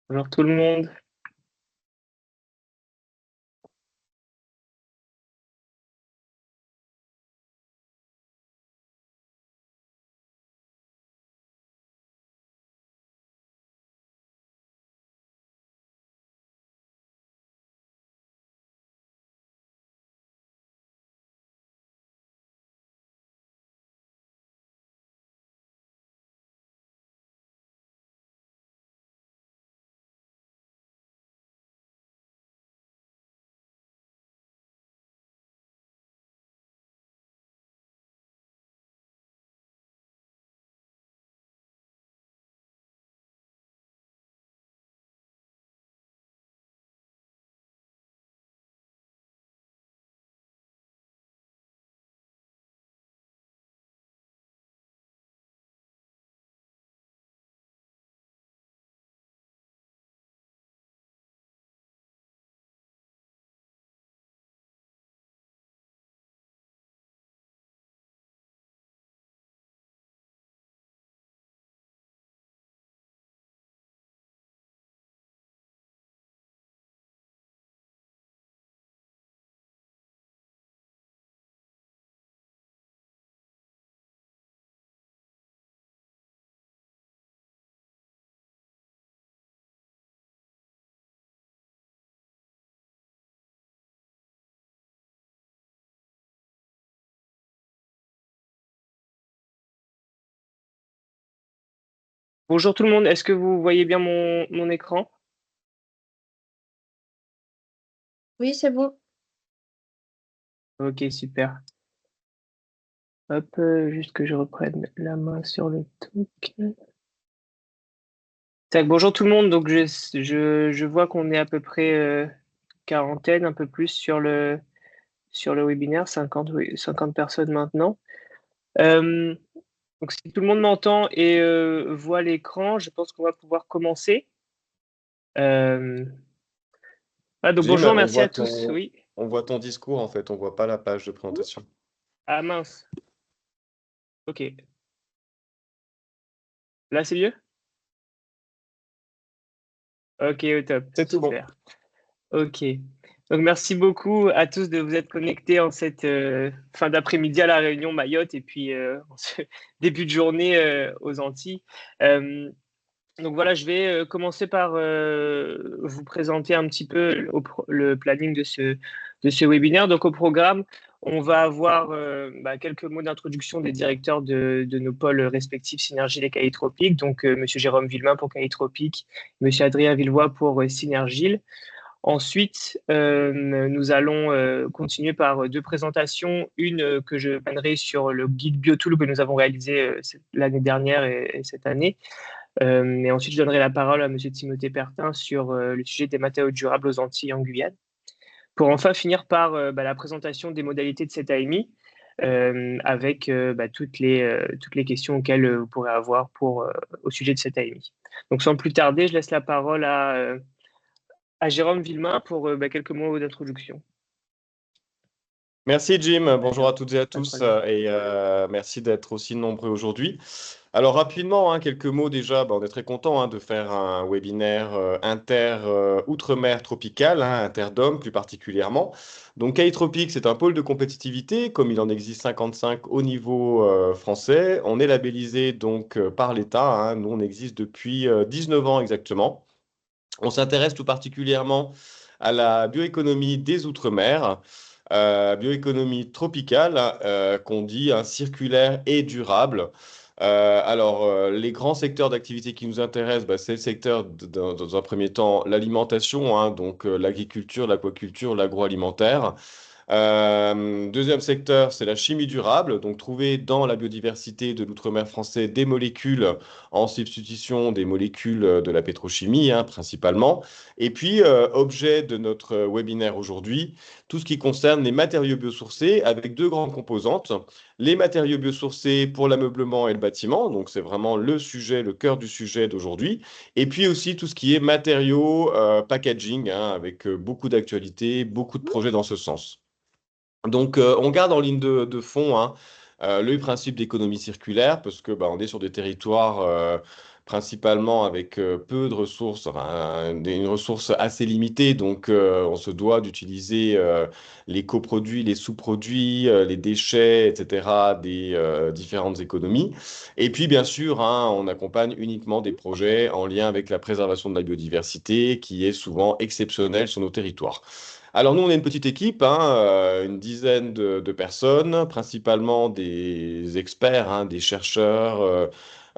Bonjour tout le monde. Bonjour tout le monde. Est-ce que vous voyez bien mon écran? Oui, c'est bon. Ok, super. Hop, juste que je reprenne la main sur le truc. Tac, bonjour tout le monde. Donc je vois qu'on est à peu près quarantaine, un peu plus sur le webinaire, 50, oui, 50 personnes maintenant. Euh, donc si tout le monde m'entend et voit l'écran, je pense qu'on va pouvoir commencer. Euh, donc Jim, bonjour, merci à tous. Oui. on voit ton discours en fait, on voit pas la page de présentation. Ah mince. Ok. Là, c'est mieux? Ok, au top, C'est tout bon. super. Ok. Donc, merci beaucoup à tous de vous être connectés en cette fin d'après-midi à La Réunion, Mayotte, et puis en ce début de journée aux Antilles. Donc voilà, je vais commencer par vous présenter un petit peu le planning de ce webinaire. Donc au programme, on va avoir quelques mots d'introduction des directeurs de nos pôles respectifs Synergie et Cahitropiques. Donc Monsieur Jérôme Villemain pour Cahitropique, Monsieur Adrien Villevoix pour Synergile. Ensuite, nous allons continuer par deux présentations. Une que je mènerai sur le guide BioTool que nous avons réalisé l'année dernière et cette année. Et ensuite, je donnerai la parole à Monsieur Timothée Pertin sur le sujet des matériaux durables aux Antilles et en Guyane. Pour enfin finir par la présentation des modalités de cette AMI avec toutes les questions auxquelles vous pourrez avoir au sujet de cette AMI. Donc, sans plus tarder, je laisse la parole à Jérôme Villemain pour quelques mots d'introduction. Merci Jim, bonjour à toutes et à Pas de tous problème. et merci d'être aussi nombreux aujourd'hui. Alors rapidement, quelques mots déjà, on est très content de faire un webinaire outre-mer tropical, interdom plus particulièrement. Donc Tropique, c'est un pôle de compétitivité, comme il en existe 55 au niveau français. On est labellisé donc par l'État, nous on existe depuis 19 ans exactement. On s'intéresse tout particulièrement à la bioéconomie des Outre-mer, bioéconomie tropicale, qu'on dit circulaire et durable. Les grands secteurs d'activité qui nous intéressent, c'est le secteur, dans un premier temps, l'alimentation, donc l'agriculture, l'aquaculture, l'agroalimentaire. Deuxième secteur, c'est la chimie durable, donc trouver dans la biodiversité de l'outre-mer français des molécules en substitution des molécules de la pétrochimie, principalement. Et puis, objet de notre webinaire aujourd'hui, tout ce qui concerne les matériaux biosourcés avec deux grandes composantes. Les matériaux biosourcés pour l'ameublement et le bâtiment, donc c'est vraiment le sujet, le cœur du sujet d'aujourd'hui. Et puis aussi tout ce qui est matériaux packaging, avec beaucoup d'actualités, beaucoup de projets dans ce sens. Donc, on garde en ligne de fond le principe d'économie circulaire parce que on est sur des territoires principalement avec peu de ressources, enfin, une ressource assez limitée. Donc, on se doit d'utiliser les coproduits, les sous-produits, les déchets, etc., des différentes économies. Et puis, bien sûr, hein, on accompagne uniquement des projets en lien avec la préservation de la biodiversité, qui est souvent exceptionnelle sur nos territoires. Alors nous, on est une petite équipe, hein, une dizaine de personnes, principalement des experts, hein, des chercheurs,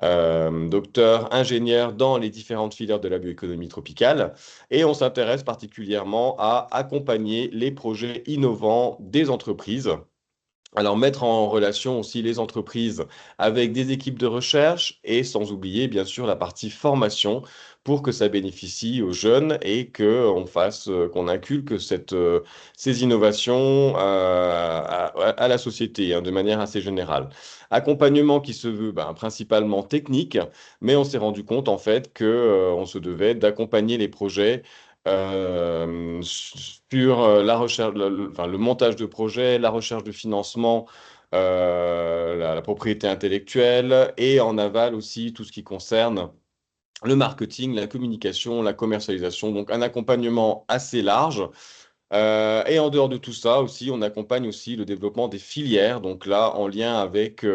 docteurs, ingénieurs dans les différentes filières de la bioéconomie tropicale. Et on s'intéresse particulièrement à accompagner les projets innovants des entreprises. Alors, mettre en relation aussi les entreprises avec des équipes de recherche et sans oublier, bien sûr, la partie formation pour que ça bénéficie aux jeunes et qu'on inculque ces innovations à la société, hein, de manière assez générale. Accompagnement qui se veut principalement technique, mais on s'est rendu compte en fait on se devait d'accompagner les projets sur la recherche, enfin, le montage de projets, la recherche de financement, la propriété intellectuelle et en aval aussi tout ce qui concerne le marketing, la communication, la commercialisation. Donc un accompagnement assez large. Et en dehors de tout ça aussi, on accompagne aussi le développement des filières. Donc là, en lien avec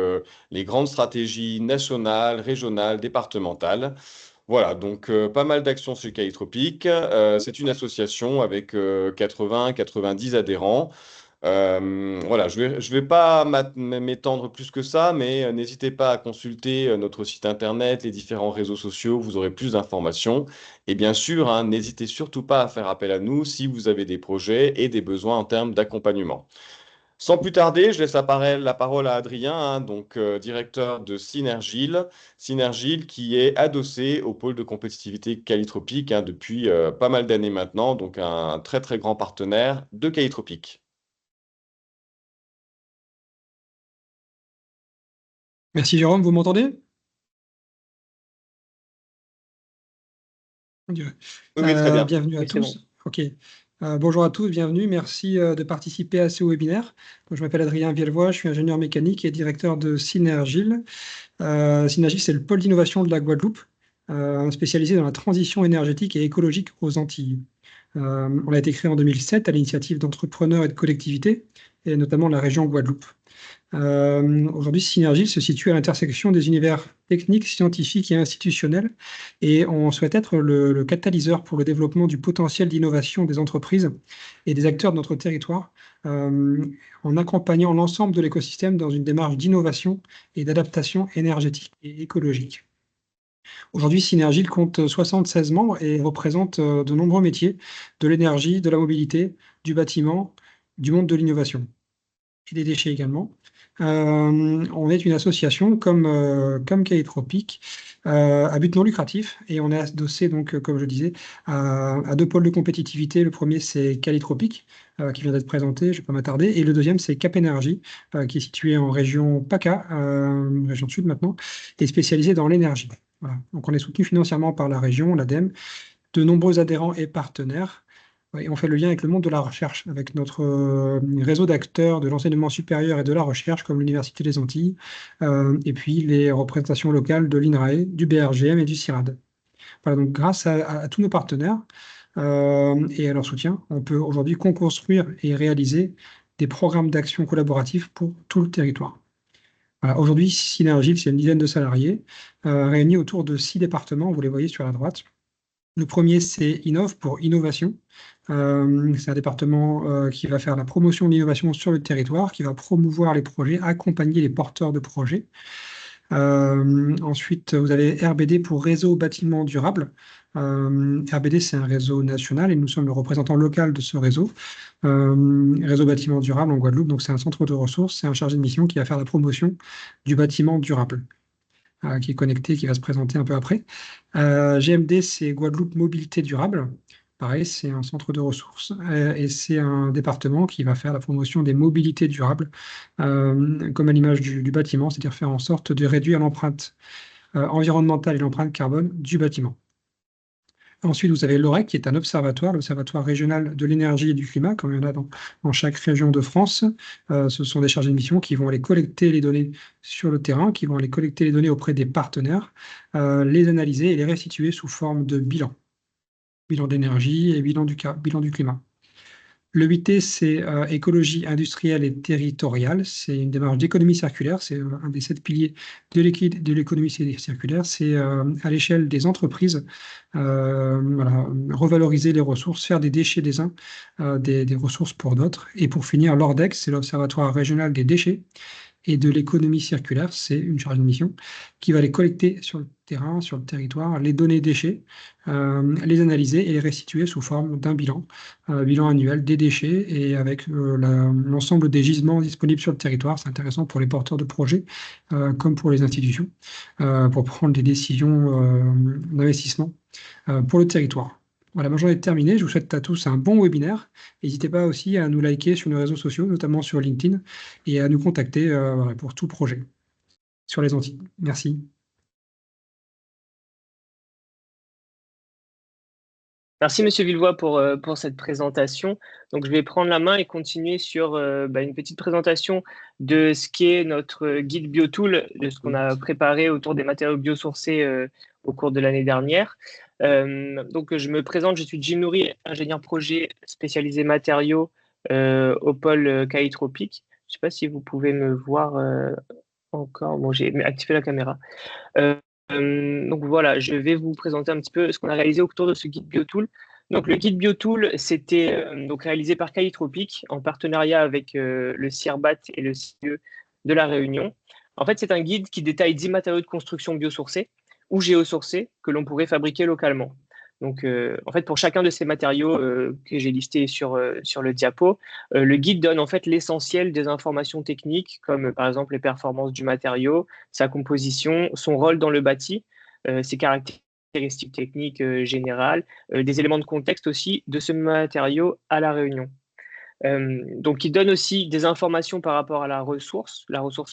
les grandes stratégies nationales, régionales, départementales. Voilà, donc pas mal d'actions sur Calitropique. C'est une association avec 80-90 adhérents. Voilà, je vais pas m'étendre plus que ça, mais n'hésitez pas à consulter notre site internet, les différents réseaux sociaux, vous aurez plus d'informations. Et bien sûr, hein, n'hésitez surtout pas à faire appel à nous si vous avez des projets et des besoins en termes d'accompagnement. Sans plus tarder, je laisse la parole à Adrien, hein, donc directeur de Synergile. Synergile qui est adossé au pôle de compétitivité Calitropique, hein, depuis pas mal d'années maintenant, donc un très très grand partenaire de Calitropique. Merci Jérôme, vous m'entendez? Mon Dieu. Oui, oui, très bien. Bienvenue à Oui, c'est bon. tous. Ok. Bonjour à tous, bienvenue. Merci de participer à ce webinaire. Donc, je m'appelle Adrien Vielvoix, je suis ingénieur mécanique et directeur de Synergile. Synergile, c'est le pôle d'innovation de la Guadeloupe, spécialisé dans la transition énergétique et écologique aux Antilles. On a été créé en 2007 à l'initiative d'entrepreneurs et de collectivités, et notamment de la région Guadeloupe. Aujourd'hui, Synergile se situe à l'intersection des univers techniques, scientifiques et institutionnels, et on souhaite être le catalyseur pour le développement du potentiel d'innovation des entreprises et des acteurs de notre territoire, en accompagnant l'ensemble de l'écosystème dans une démarche d'innovation et d'adaptation énergétique et écologique. Aujourd'hui, Synergile compte 76 membres et représente de nombreux métiers, de l'énergie, de la mobilité, du bâtiment, du monde de l'innovation et des déchets également. On est une association comme Calitropique, à but non lucratif, et on est adossé, donc, comme je disais, à deux pôles de compétitivité. Le premier, c'est Calitropique, qui vient d'être présenté, je ne vais pas m'attarder, et le deuxième, c'est Cap Énergie, qui est situé en région PACA, région sud maintenant, et spécialisé dans l'énergie. Voilà. Donc on est soutenu financièrement par la région, l'ADEME, de nombreux adhérents et partenaires. Et on fait le lien avec le monde de la recherche, avec notre réseau d'acteurs de l'enseignement supérieur et de la recherche, comme l'Université des Antilles, et puis les représentations locales de l'INRAE, du BRGM et du CIRAD. Voilà, donc grâce à tous nos partenaires et à leur soutien, on peut aujourd'hui co-construire et réaliser des programmes d'action collaboratifs pour tout le territoire. Voilà, aujourd'hui, Synergile, c'est une dizaine de salariés réunis autour de 6 départements, vous les voyez sur la droite. Le premier, c'est Innov pour innovation. C'est un département qui va faire la promotion de l'innovation sur le territoire, qui va promouvoir les projets, accompagner les porteurs de projets. Ensuite, vous avez RBD pour réseau bâtiment durable. RBD, c'est un réseau national et nous sommes le représentant local de ce réseau. Réseau bâtiment durable en Guadeloupe, donc c'est un centre de ressources, c'est un chargé de mission qui va faire la promotion du bâtiment durable. Qui est connecté, qui va se présenter un peu après. GMD, c'est Guadeloupe Mobilité Durable. Pareil, c'est un centre de ressources et c'est un département qui va faire la promotion des mobilités durables, comme à l'image du bâtiment, c'est-à-dire faire en sorte de réduire l'empreinte environnementale et l'empreinte carbone du bâtiment. Ensuite, vous avez l'OREC, qui est un observatoire, l'Observatoire régional de l'énergie et du climat, comme il y en a dans chaque région de France. Ce sont des chargés de mission qui vont aller collecter les données sur le terrain, qui vont aller collecter les données auprès des partenaires, les analyser et les restituer sous forme de bilan. Bilan d'énergie et bilan du climat. Le 8T, c'est écologie industrielle et territoriale. C'est une démarche d'économie circulaire. C'est un des 7 piliers de l'économie circulaire. C'est à l'échelle des entreprises, voilà, revaloriser les ressources, faire des déchets des uns, des ressources pour d'autres. Et pour finir, l'ORDEX, c'est l'Observatoire régional des déchets et de l'économie circulaire. C'est une charge de mission qui va les collecter sur le terrain, sur le territoire, les données déchets, les analyser et les restituer sous forme d'un bilan annuel des déchets et avec l'ensemble des gisements disponibles sur le territoire. C'est intéressant pour les porteurs de projets comme pour les institutions pour prendre des décisions d'investissement pour le territoire. Voilà, ma journée est terminée. Je vous souhaite à tous un bon webinaire. N'hésitez pas aussi à nous liker sur nos réseaux sociaux, notamment sur LinkedIn, et à nous contacter voilà, pour tout projet sur les Antilles. Merci. Merci, Monsieur Villevoye, pour cette présentation. Donc, je vais prendre la main et continuer sur une petite présentation de ce qu'est notre guide BioTool, de ce qu'on a préparé autour des matériaux biosourcés au cours de l'année dernière. Donc, je me présente, je suis Jim Nourri, ingénieur projet spécialisé matériaux au pôle Caille Tropique. Je ne sais pas si vous pouvez me voir encore. Bon, j'ai activé la caméra. Donc voilà, je vais vous présenter un petit peu ce qu'on a réalisé autour de ce guide BioTool. Donc le guide BioTool, c'était donc réalisé par Caille Tropique en partenariat avec le CIRBAT et le CIE de La Réunion. En fait, c'est un guide qui détaille 10 matériaux de construction biosourcés ou géosourcés que l'on pourrait fabriquer localement. Donc, en fait, pour chacun de ces matériaux que j'ai listés sur le diapo, le guide donne en fait l'essentiel des informations techniques, comme par exemple les performances du matériau, sa composition, son rôle dans le bâti, ses caractéristiques techniques générales, des éléments de contexte aussi de ce matériau à La Réunion. Donc, il donne aussi des informations par rapport à la ressource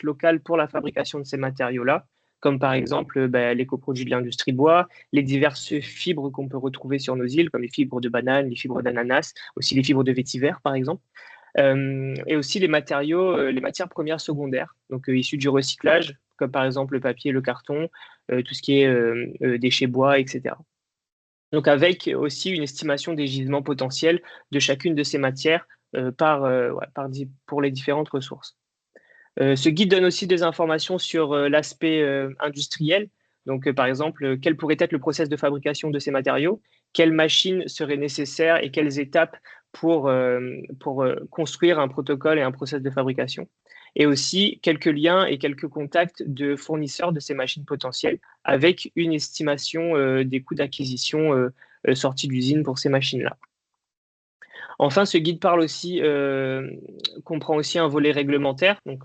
locale pour la fabrication de ces matériaux-là, comme par exemple les coproduits de l'industrie bois, les diverses fibres qu'on peut retrouver sur nos îles, comme les fibres de banane, les fibres d'ananas, aussi les fibres de vétiver, par exemple, et aussi les matériaux, les matières premières secondaires, donc issues du recyclage, comme par exemple le papier, le carton, tout ce qui est déchets bois, etc. Donc avec aussi une estimation des gisements potentiels de chacune de ces matières pour les différentes ressources. Ce guide donne aussi des informations sur l'aspect industriel. Donc, par exemple, quel pourrait être le process de fabrication de ces matériaux, quelles machines seraient nécessaires et quelles étapes pour construire un protocole et un process de fabrication. Et aussi quelques liens et quelques contacts de fournisseurs de ces machines potentielles avec une estimation des coûts d'acquisition sortis d'usine pour ces machines-là. Enfin, ce guide comprend aussi un volet réglementaire, donc,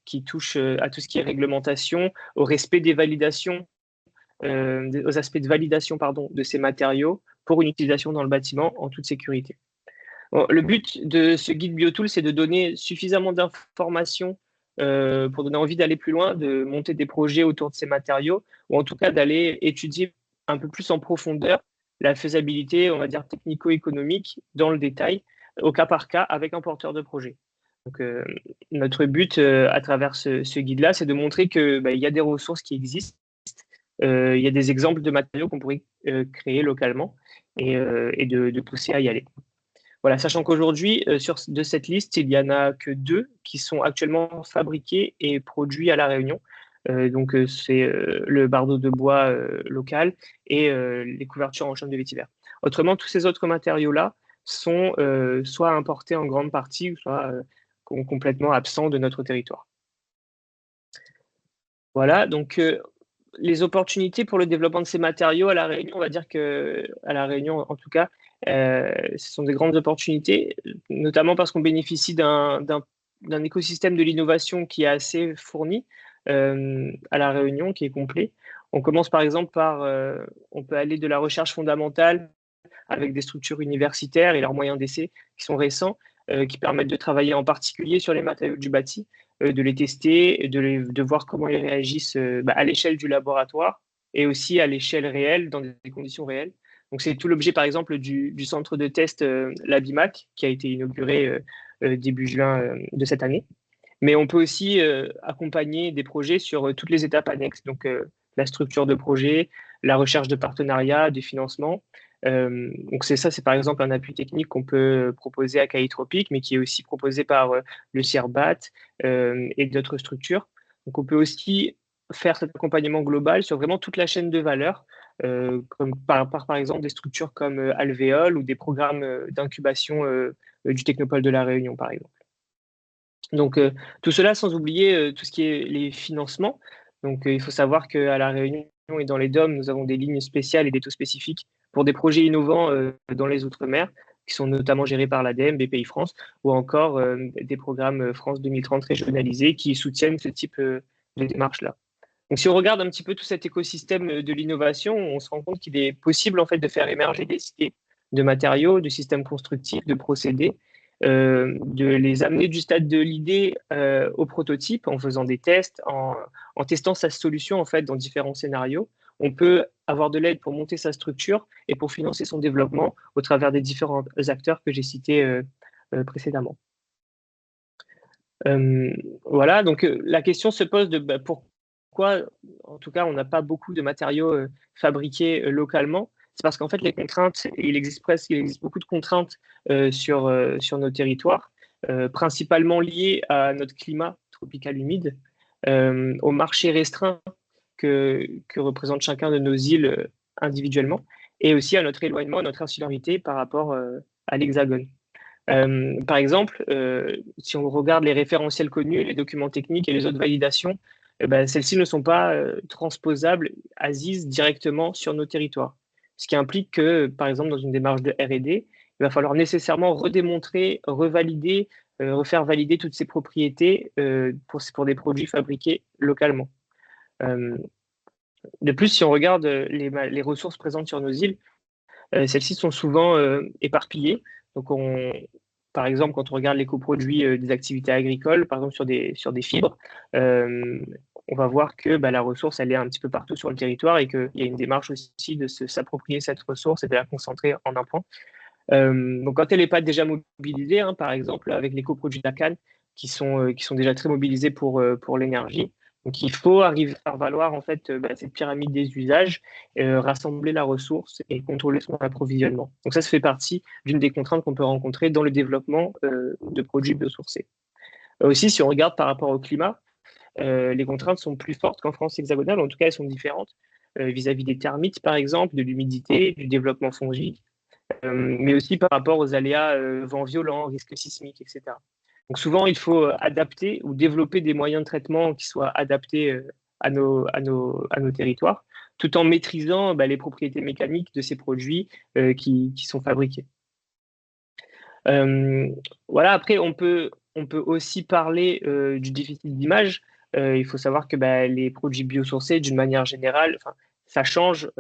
qui touche à tout ce qui est réglementation, au respect des validations, aux aspects de validation de ces matériaux pour une utilisation dans le bâtiment en toute sécurité. Bon, le but de ce guide BioTool, c'est de donner suffisamment d'informations pour donner envie d'aller plus loin, de monter des projets autour de ces matériaux, ou en tout cas d'aller étudier un peu plus en profondeur la faisabilité, on va dire, technico-économique dans le détail, au cas par cas, avec un porteur de projet. Donc, notre but à travers ce guide-là, c'est de montrer qu'il y a des ressources qui existent, il y a des exemples de matériaux qu'on pourrait créer localement et de pousser à y aller. Voilà, sachant qu'aujourd'hui, de cette liste, il n'y en a que 2 qui sont actuellement fabriqués et produits à La Réunion. Donc, c'est le bardeau de bois local et les couvertures en chaume de vétiver. Autrement, tous ces autres matériaux-là sont soit importés en grande partie, soit complètement absents de notre territoire. Voilà, donc les opportunités pour le développement de ces matériaux à La Réunion, on va dire qu'à La Réunion, en tout cas, ce sont des grandes opportunités, notamment parce qu'on bénéficie d'un écosystème de l'innovation qui est assez fourni à La Réunion, qui est complet. On commence par exemple on peut aller de la recherche fondamentale avec des structures universitaires et leurs moyens d'essai qui sont récents, qui permettent de travailler en particulier sur les matériaux du bâti, de les tester, de voir comment ils réagissent à l'échelle du laboratoire et aussi à l'échelle réelle, dans des conditions réelles, Donc, c'est tout l'objet, par exemple, du centre de test Labimac, qui a été inauguré début juin de cette année. Mais on peut aussi accompagner des projets sur toutes les étapes annexes, donc la structure de projet, la recherche de partenariats, du financement. Donc c'est par exemple un appui technique qu'on peut proposer à Cahitropic, mais qui est aussi proposé par le CIRBAT et d'autres structures. Donc on peut aussi faire cet accompagnement global sur vraiment toute la chaîne de valeur, comme par exemple des structures comme Alvéole ou des programmes d'incubation du Technopole de La Réunion, par exemple. Donc, tout cela sans oublier tout ce qui est les financements. Donc, il faut savoir qu'à La Réunion et dans les DOM, nous avons des lignes spéciales et des taux spécifiques pour des projets innovants dans les Outre-mer, qui sont notamment gérés par l'ADEME, BPI France, ou encore des programmes France 2030 régionalisés qui soutiennent ce type de démarche-là. Donc, si on regarde un petit peu tout cet écosystème de l'innovation, on se rend compte qu'il est possible en fait de faire émerger des idées de matériaux, de systèmes constructifs, de procédés, de les amener du stade de l'idée au prototype en faisant des tests, en testant sa solution en fait dans différents scénarios. On peut avoir de l'aide pour monter sa structure et pour financer son développement au travers des différents acteurs que j'ai cités précédemment. Voilà, donc la question se pose de pourquoi, en tout cas, on n'a pas beaucoup de matériaux fabriqués localement. C'est parce qu'en fait, les contraintes, il existe beaucoup de contraintes sur nos territoires, principalement liées à notre climat tropical humide, au marché restreint que représente chacun de nos îles individuellement, et aussi à notre éloignement, à notre insularité par rapport à l'Hexagone. Par exemple, si on regarde les référentiels connus, les documents techniques et les autres validations, celles-ci ne sont pas transposables ASIS directement sur nos territoires. Ce qui implique que, par exemple, dans une démarche de R&D, il va falloir nécessairement redémontrer, revalider, refaire valider toutes ces propriétés pour des produits fabriqués localement. De plus, si on regarde les ressources présentes sur nos îles, celles-ci sont souvent éparpillées. Donc, par exemple, quand on regarde les coproduits des activités agricoles, par exemple sur des fibres, on va voir que la ressource, elle est un petit peu partout sur le territoire et qu'il y a une démarche aussi de s'approprier cette ressource et de la concentrer en un point. Donc, quand elle n'est pas déjà mobilisée, par exemple, avec les coproduits de la canne, qui sont déjà très mobilisés pour l'énergie. Donc, il faut arriver à faire valoir en fait cette pyramide des usages, rassembler la ressource et contrôler son approvisionnement. Donc, ça fait partie d'une des contraintes qu'on peut rencontrer dans le développement de produits biosourcés. Aussi, si on regarde par rapport au climat, les contraintes sont plus fortes qu'en France hexagonale, en tout cas, elles sont différentes vis-à-vis des termites, par exemple, de l'humidité, du développement fongique, mais aussi par rapport aux aléas vents violents, risques sismiques, etc. Donc souvent, il faut adapter ou développer des moyens de traitement qui soient adaptés à nos territoires, tout en maîtrisant les propriétés mécaniques de ces produits qui sont fabriqués. Voilà, après, on peut aussi parler du déficit d'image. Il faut savoir que les produits biosourcés, d'une manière générale, ça change,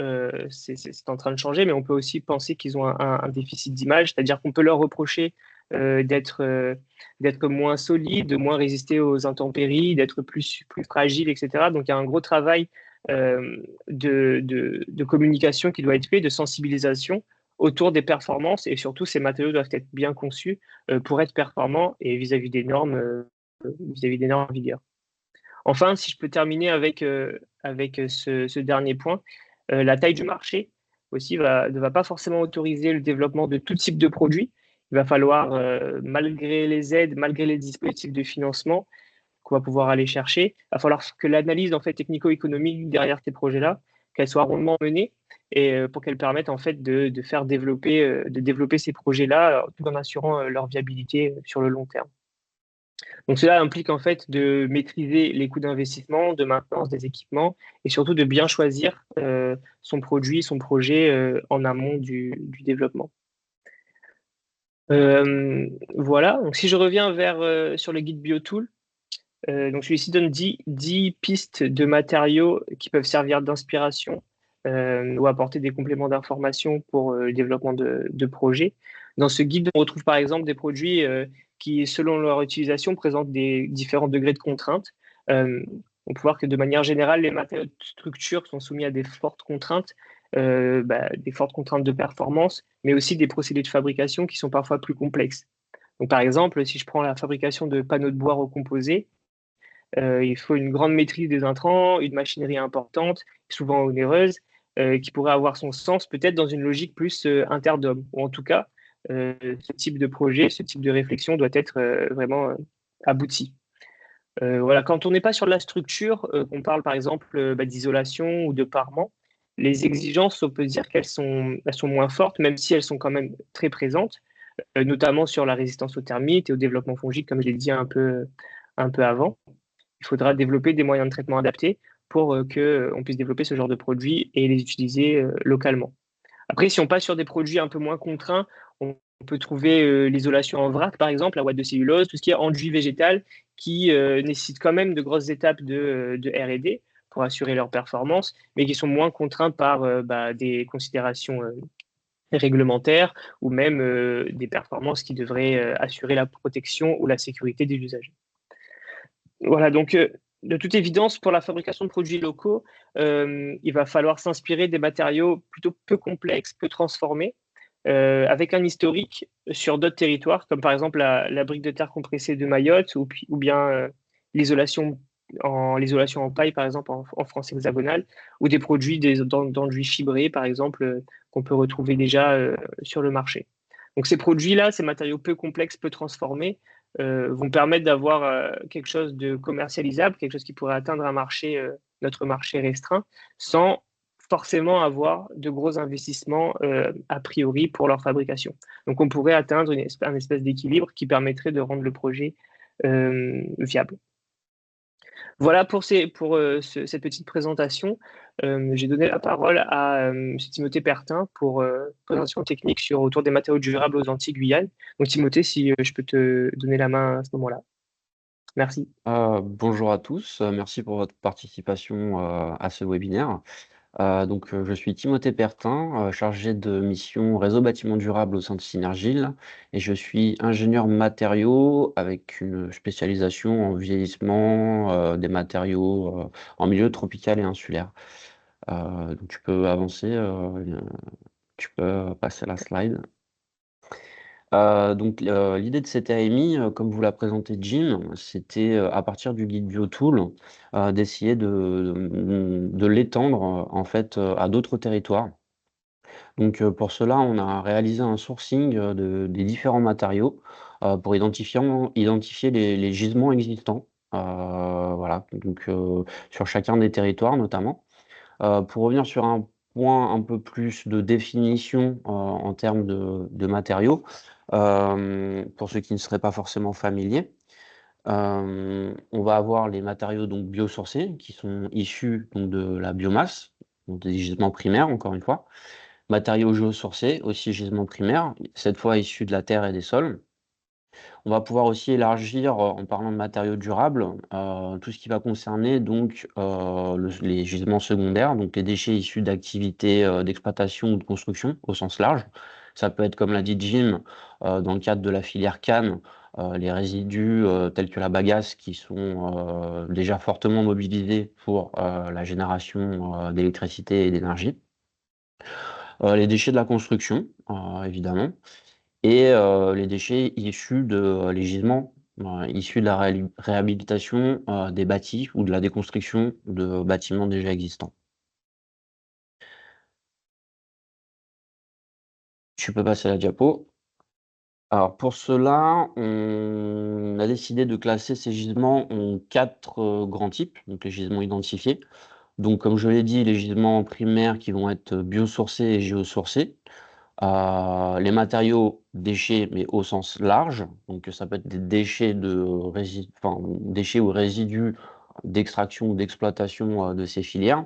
c'est en train de changer, mais on peut aussi penser qu'ils ont un déficit d'image, c'est-à-dire qu'on peut leur reprocher d'être moins solide, de moins résister aux intempéries, d'être plus fragile, etc. Donc, il y a un gros travail de communication qui doit être fait, de sensibilisation autour des performances, et surtout, ces matériaux doivent être bien conçus pour être performants et vis-à-vis des normes en vigueur. Enfin, si je peux terminer avec ce dernier point, la taille du marché aussi ne va pas forcément autoriser le développement de tout type de produits. Il va falloir, malgré les aides, malgré les dispositifs de financement qu'on va pouvoir aller chercher, il va falloir que l'analyse en fait, technico-économique derrière ces projets-là, qu'elle soit rondement menée et pour qu'elle permette en fait de développer ces projets-là tout en assurant leur viabilité sur le long terme. Donc cela implique en fait de maîtriser les coûts d'investissement, de maintenance des équipements et surtout de bien choisir son produit, son projet en amont du développement. Voilà, donc si je reviens sur le guide BioTool, donc celui-ci donne 10 pistes de matériaux qui peuvent servir d'inspiration ou apporter des compléments d'information pour le développement de projets. Dans ce guide, on retrouve par exemple des produits qui, selon leur utilisation, présentent des différents degrés de contraintes. On peut voir que de manière générale, les matériaux de structure sont soumis à des fortes contraintes des fortes contraintes de performance, mais aussi des procédés de fabrication qui sont parfois plus complexes. Donc, par exemple, si je prends la fabrication de panneaux de bois recomposés, il faut une grande maîtrise des intrants, une machinerie importante, souvent onéreuse, qui pourrait avoir son sens peut-être dans une logique plus interdome. Ou en tout cas, ce type de projet, ce type de réflexion doit être vraiment abouti. Voilà, quand on n'est pas sur de la structure, on parle par exemple d'isolation ou de parement, les exigences, on peut dire elles sont moins fortes, même si elles sont quand même très présentes, notamment sur la résistance aux termites et au développement fongique, comme je l'ai dit un peu avant. Il faudra développer des moyens de traitement adaptés pour qu'on puisse développer ce genre de produits et les utiliser localement. Après, si on passe sur des produits un peu moins contraints, on peut trouver l'isolation en vrac, par exemple, la ouate de cellulose, tout ce qui est enduit végétal, qui nécessite quand même de grosses étapes de R&D pour assurer leur performance, mais qui sont moins contraints par des considérations réglementaires ou même des performances qui devraient assurer la protection ou la sécurité des usagers. Voilà, donc de toute évidence, pour la fabrication de produits locaux, il va falloir s'inspirer des matériaux plutôt peu complexes, peu transformés, avec un historique sur d'autres territoires, comme par exemple la brique de terre compressée de Mayotte ou bien l'isolation l'isolation en paille, par exemple, en France hexagonale, ou des produits d'enduit fibré, par exemple, qu'on peut retrouver déjà sur le marché. Donc ces produits-là, ces matériaux peu complexes, peu transformés, vont permettre d'avoir quelque chose de commercialisable, quelque chose qui pourrait atteindre un marché, notre marché restreint, sans forcément avoir de gros investissements a priori pour leur fabrication. Donc on pourrait atteindre un espèce d'équilibre qui permettrait de rendre le projet viable. Voilà pour cette petite présentation. J'ai donné la parole à M. Timothée Pertin pour présentation technique autour des matériaux durables aux Antilles-Guyane. Donc Timothée, si je peux te donner la main à ce moment-là. Merci. Bonjour à tous, merci pour votre participation à ce webinaire. Je suis Timothée Pertin, chargé de mission réseau bâtiment durable au sein de Synergile, et je suis ingénieur matériaux avec une spécialisation en vieillissement des matériaux en milieu tropical et insulaire. Donc tu peux avancer, tu peux passer la slide. L'idée de cette AMI, comme vous l'a présenté Jim, c'était à partir du guide BioTool, d'essayer de l'étendre en fait à d'autres territoires. Donc pour cela, on a réalisé un sourcing des différents matériaux pour identifier les gisements existants. Voilà, donc sur chacun des territoires notamment. Pour revenir sur un point un peu plus de définition en termes de matériaux, pour ceux qui ne seraient pas forcément familiers, on va avoir les matériaux donc biosourcés qui sont issus donc, de la biomasse, donc des gisements primaires encore une fois. Matériaux géosourcés, aussi gisements primaires, cette fois issus de la terre et des sols. On va pouvoir aussi élargir, en parlant de matériaux durables, tout ce qui va concerner donc les gisements secondaires, donc les déchets issus d'activités d'exploitation ou de construction au sens large. Ça peut être, comme l'a dit Jim, dans le cadre de la filière canne, les résidus tels que la bagasse qui sont déjà fortement mobilisés pour la génération d'électricité et d'énergie. Les déchets de la construction, évidemment, et les déchets issus les gisements issus de la réhabilitation des bâtis ou de la déconstruction de bâtiments déjà existants. Tu peux passer à la diapo. Alors pour cela, on a décidé de classer ces gisements en 4 grands types, donc les gisements identifiés. Donc comme je l'ai dit, les gisements primaires qui vont être biosourcés et géosourcés. Les matériaux déchets, mais au sens large, donc ça peut être des déchets déchets ou résidus d'extraction ou d'exploitation de ces filières.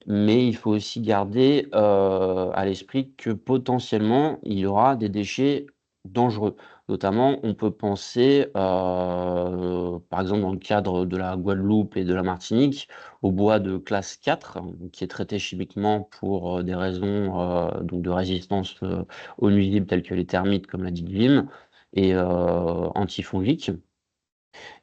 Mais il faut aussi garder à l'esprit que potentiellement, il y aura des déchets dangereux. Notamment, on peut penser, par exemple, dans le cadre de la Guadeloupe et de la Martinique, au bois de classe 4, qui est traité chimiquement pour des raisons donc de résistance aux nuisibles tels que les termites, comme l'a dit Wim, et antifongiques.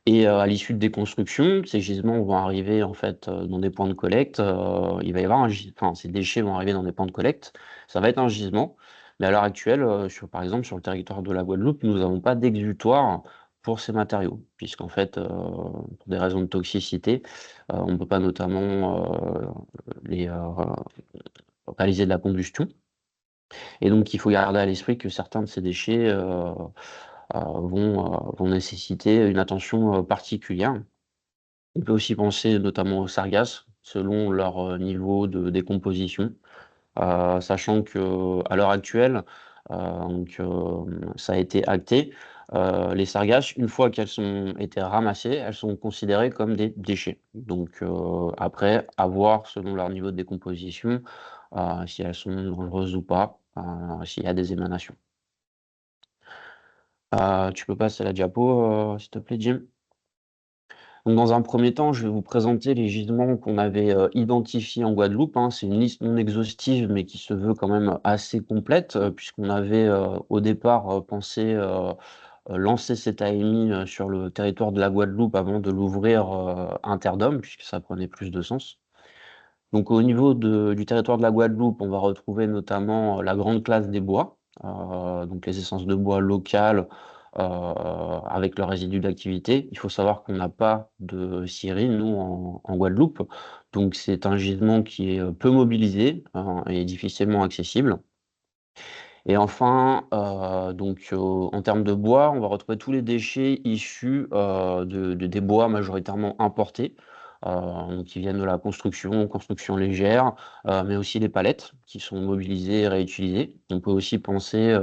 Et à l'issue de déconstruction, ces gisements vont arriver en fait dans des points de collecte. Il va y avoir enfin, ces déchets vont arriver dans des points de collecte. Ça va être un gisement. Mais à l'heure actuelle, par exemple, sur le territoire de la Guadeloupe, nous n'avons pas d'exutoire pour ces matériaux, puisqu'en fait, pour des raisons de toxicité, on ne peut pas notamment les réaliser de la combustion. Et donc, il faut garder à l'esprit que certains de ces déchets vont nécessiter une attention particulière. On peut aussi penser notamment aux sargasses, selon leur niveau de décomposition, sachant qu'à l'heure actuelle, ça a été acté, les sargasses, une fois qu'elles ont été ramassées, elles sont considérées comme des déchets. Donc après, à voir selon leur niveau de décomposition, si elles sont dangereuses ou pas, s'il y a des émanations. Tu peux passer à la diapo, s'il te plaît, Jim? Donc, dans un premier temps, je vais vous présenter les gisements qu'on avait identifiés en Guadeloupe, hein. C'est une liste non exhaustive, mais qui se veut quand même assez complète, puisqu'on avait au départ pensé lancer cette AMI sur le territoire de la Guadeloupe avant de l'ouvrir interdom, puisque ça prenait plus de sens. Donc, au niveau du territoire de la Guadeloupe, on va retrouver notamment la grande classe des bois, donc les essences de bois locales avec leurs résidus d'activité. Il faut savoir qu'on n'a pas de scierie, nous, en Guadeloupe. Donc, c'est un gisement qui est peu mobilisé et difficilement accessible. Et enfin, en termes de bois, on va retrouver tous les déchets issus des bois majoritairement importés, qui viennent de la construction légère, mais aussi les palettes qui sont mobilisées et réutilisées. On peut aussi penser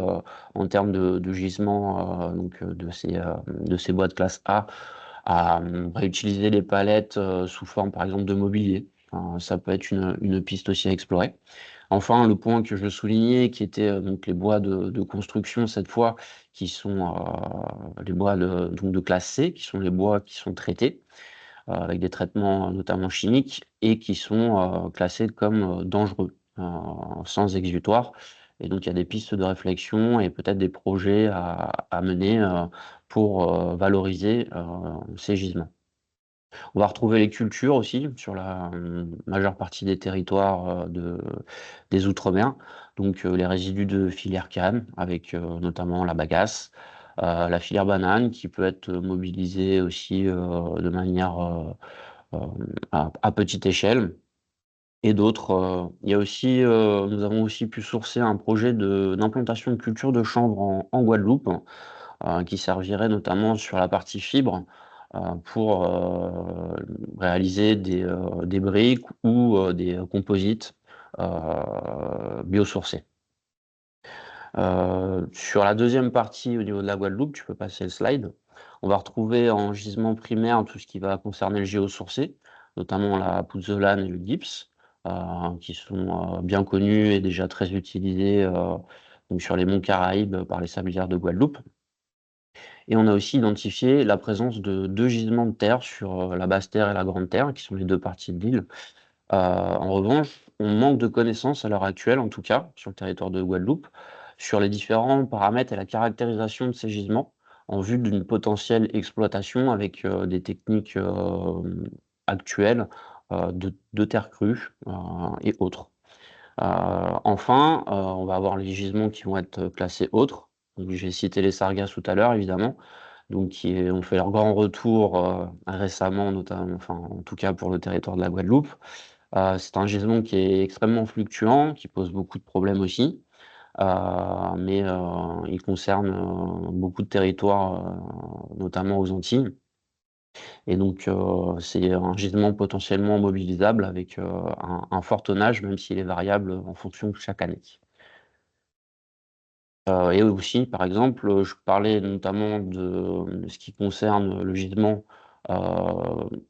en termes de gisement de ces bois de classe A à réutiliser les palettes sous forme par exemple de mobilier. Ça peut être une piste aussi à explorer. Enfin, le point que je soulignais, qui était donc les bois de construction cette fois, qui sont les bois de classe C, qui sont les bois qui sont traités avec des traitements notamment chimiques et qui sont classés comme dangereux, sans exutoire. Et donc, il y a des pistes de réflexion et peut-être des projets à mener pour valoriser ces gisements. On va retrouver les cultures aussi sur la majeure partie des territoires des Outre-mer. Donc les résidus de filière canne, avec notamment la bagasse, la filière banane qui peut être mobilisée aussi de manière à petite échelle. Et d'autres, il y a aussi, nous avons aussi pu sourcer un projet d'implantation de culture de chanvre en Guadeloupe, qui servirait notamment sur la partie fibre pour réaliser des briques ou des composites biosourcés. Sur la deuxième partie, au niveau de la Guadeloupe, tu peux passer le slide. On va retrouver en gisement primaire tout ce qui va concerner le géosourcé, notamment la pouzzolane et le gypse, qui sont bien connus et déjà très utilisés donc sur les monts Caraïbes par les sablières de Guadeloupe. Et on a aussi identifié la présence de 2 gisements de terre sur la basse terre et la grande terre, qui sont les 2 parties de l'île. En revanche, on manque de connaissances à l'heure actuelle, en tout cas, sur le territoire de Guadeloupe, sur les différents paramètres et la caractérisation de ces gisements en vue d'une potentielle exploitation avec des techniques actuelles de terre crue et autres. Enfin, on va avoir les gisements qui vont être classés autres. Donc, j'ai cité les sargasses tout à l'heure, évidemment, donc qui ont fait leur grand retour récemment, notamment, enfin, en tout cas pour le territoire de la Guadeloupe. C'est un gisement qui est extrêmement fluctuant, qui pose beaucoup de problèmes aussi, mais il concerne beaucoup de territoires, notamment aux Antilles. Et donc, c'est un gisement potentiellement mobilisable avec un fort tonnage, même s'il est variable en fonction de chaque année. Et aussi, par exemple, je parlais notamment de ce qui concerne le gisement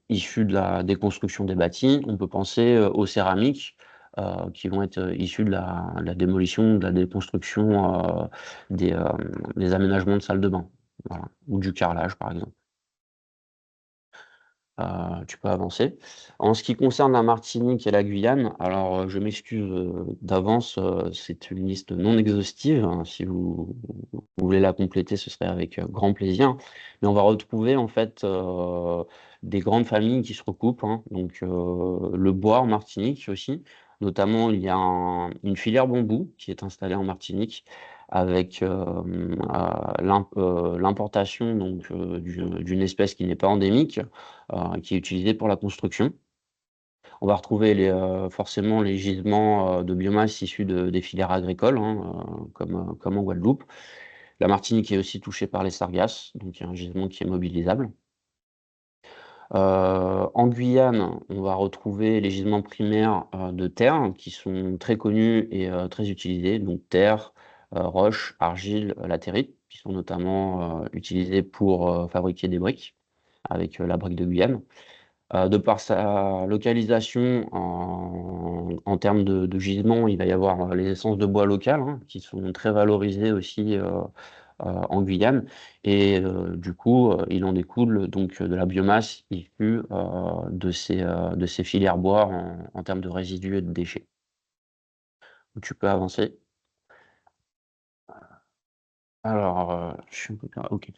issu de la déconstruction des bâtis. On peut penser aux céramiques qui vont être issues de la démolition, de la déconstruction des aménagements de salles de bain, voilà, ou du carrelage, par exemple. Tu peux avancer. En ce qui concerne la Martinique et la Guyane, alors je m'excuse d'avance, c'est une liste non exhaustive, hein. Si vous voulez la compléter, ce serait avec grand plaisir. Mais on va retrouver en fait des grandes familles qui se recoupent, hein. Donc le bois en Martinique aussi. Notamment, il y a une filière bambou qui est installée en Martinique avec l'importation donc d'une espèce qui n'est pas endémique, qui est utilisée pour la construction. On va retrouver forcément les gisements de biomasse issus des filières agricoles, hein, comme en Guadeloupe. La Martinique est aussi touchée par les sargasses, donc il y a un gisement qui est mobilisable. En Guyane, on va retrouver les gisements primaires de terre qui sont très connus et très utilisés, donc terre, roche, argile, latérite, qui sont notamment utilisés pour fabriquer des briques avec la brique de Guyane. De par sa localisation en termes de gisement, il va y avoir les essences de bois locales, hein, qui sont très valorisées aussi en Guyane. Et du coup, il en découle donc de la biomasse issue de ces filières bois en termes de résidus et de déchets. Tu peux avancer. Alors, je suis un peu OK.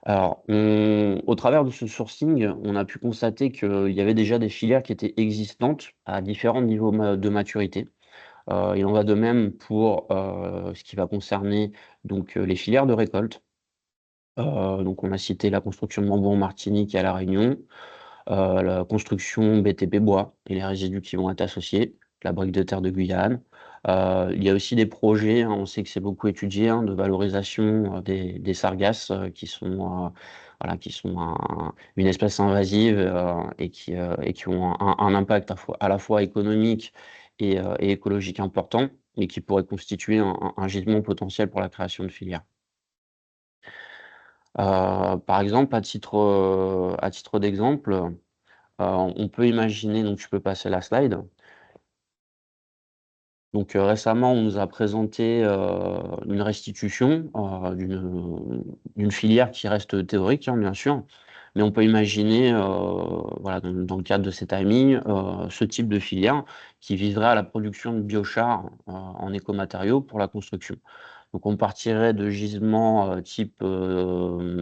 Alors, au travers de ce sourcing, on a pu constater qu'il y avait déjà des filières qui étaient existantes à différents niveaux de maturité. Il en va de même pour ce qui va concerner donc les filières de récolte. Donc on a cité la construction de bambou en Martinique et à La Réunion, la construction BTP bois et les résidus qui vont être associés, la brique de terre de Guyane. Il y a aussi des projets, hein, on sait que c'est beaucoup étudié, hein, de valorisation des sargasses voilà, qui sont une espèce invasive et qui ont un impact à la fois économique et écologique important et qui pourrait constituer un gisement potentiel pour la création de filières. Par exemple, à titre d'exemple, on peut imaginer, donc tu peux passer la slide. Donc récemment, on nous a présenté une restitution d'une filière qui reste théorique, hein, bien sûr, mais on peut imaginer, voilà, dans le cadre de cet AMI, ce type de filière qui viserait à la production de biochar en écomatériaux pour la construction. Donc on partirait de gisements type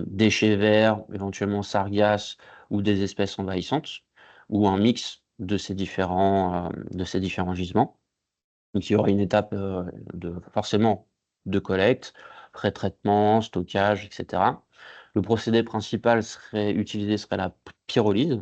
déchets verts, éventuellement sargasses ou des espèces envahissantes, ou un mix de ces différents gisements. Donc il y aura une étape forcément de collecte, pré-traitement, stockage, etc. Le procédé principal utilisé serait la pyrolyse,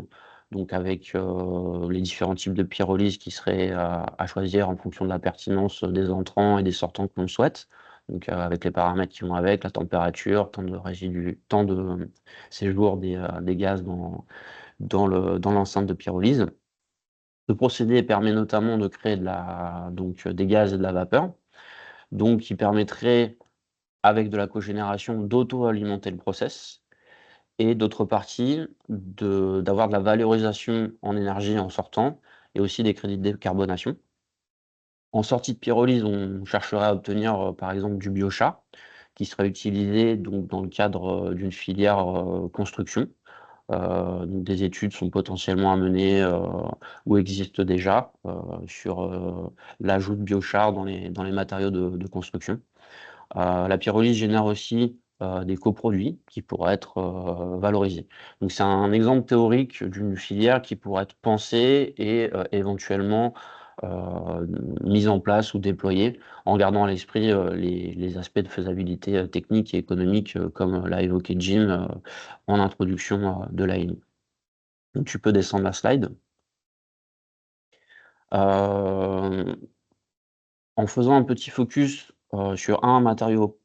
donc avec les différents types de pyrolyse qui seraient à choisir en fonction de la pertinence des entrants et des sortants que l'on souhaite. Donc avec les paramètres qui vont avec, la température, temps de résidus, temps de séjour des gaz dans l'enceinte de pyrolyse. Ce procédé permet notamment de créer des gaz et de la vapeur, donc qui permettrait, avec de la cogénération, d'auto-alimenter le process et d'autre partie, d'avoir de la valorisation en énergie en sortant et aussi des crédits de décarbonation. En sortie de pyrolyse, on chercherait à obtenir par exemple du biochar qui serait utilisé donc, dans le cadre d'une filière construction. Donc des études sont potentiellement à mener ou existent déjà sur l'ajout de biochar dans les matériaux de construction. La pyrolyse génère aussi des coproduits qui pourraient être valorisés. Donc c'est un exemple théorique d'une filière qui pourrait être pensée et éventuellement mise en place ou déployée en gardant à l'esprit les aspects de faisabilité technique et économique comme l'a évoqué Jim en introduction de l'ANI. Donc tu peux descendre la slide. En faisant un petit focus sur un matériau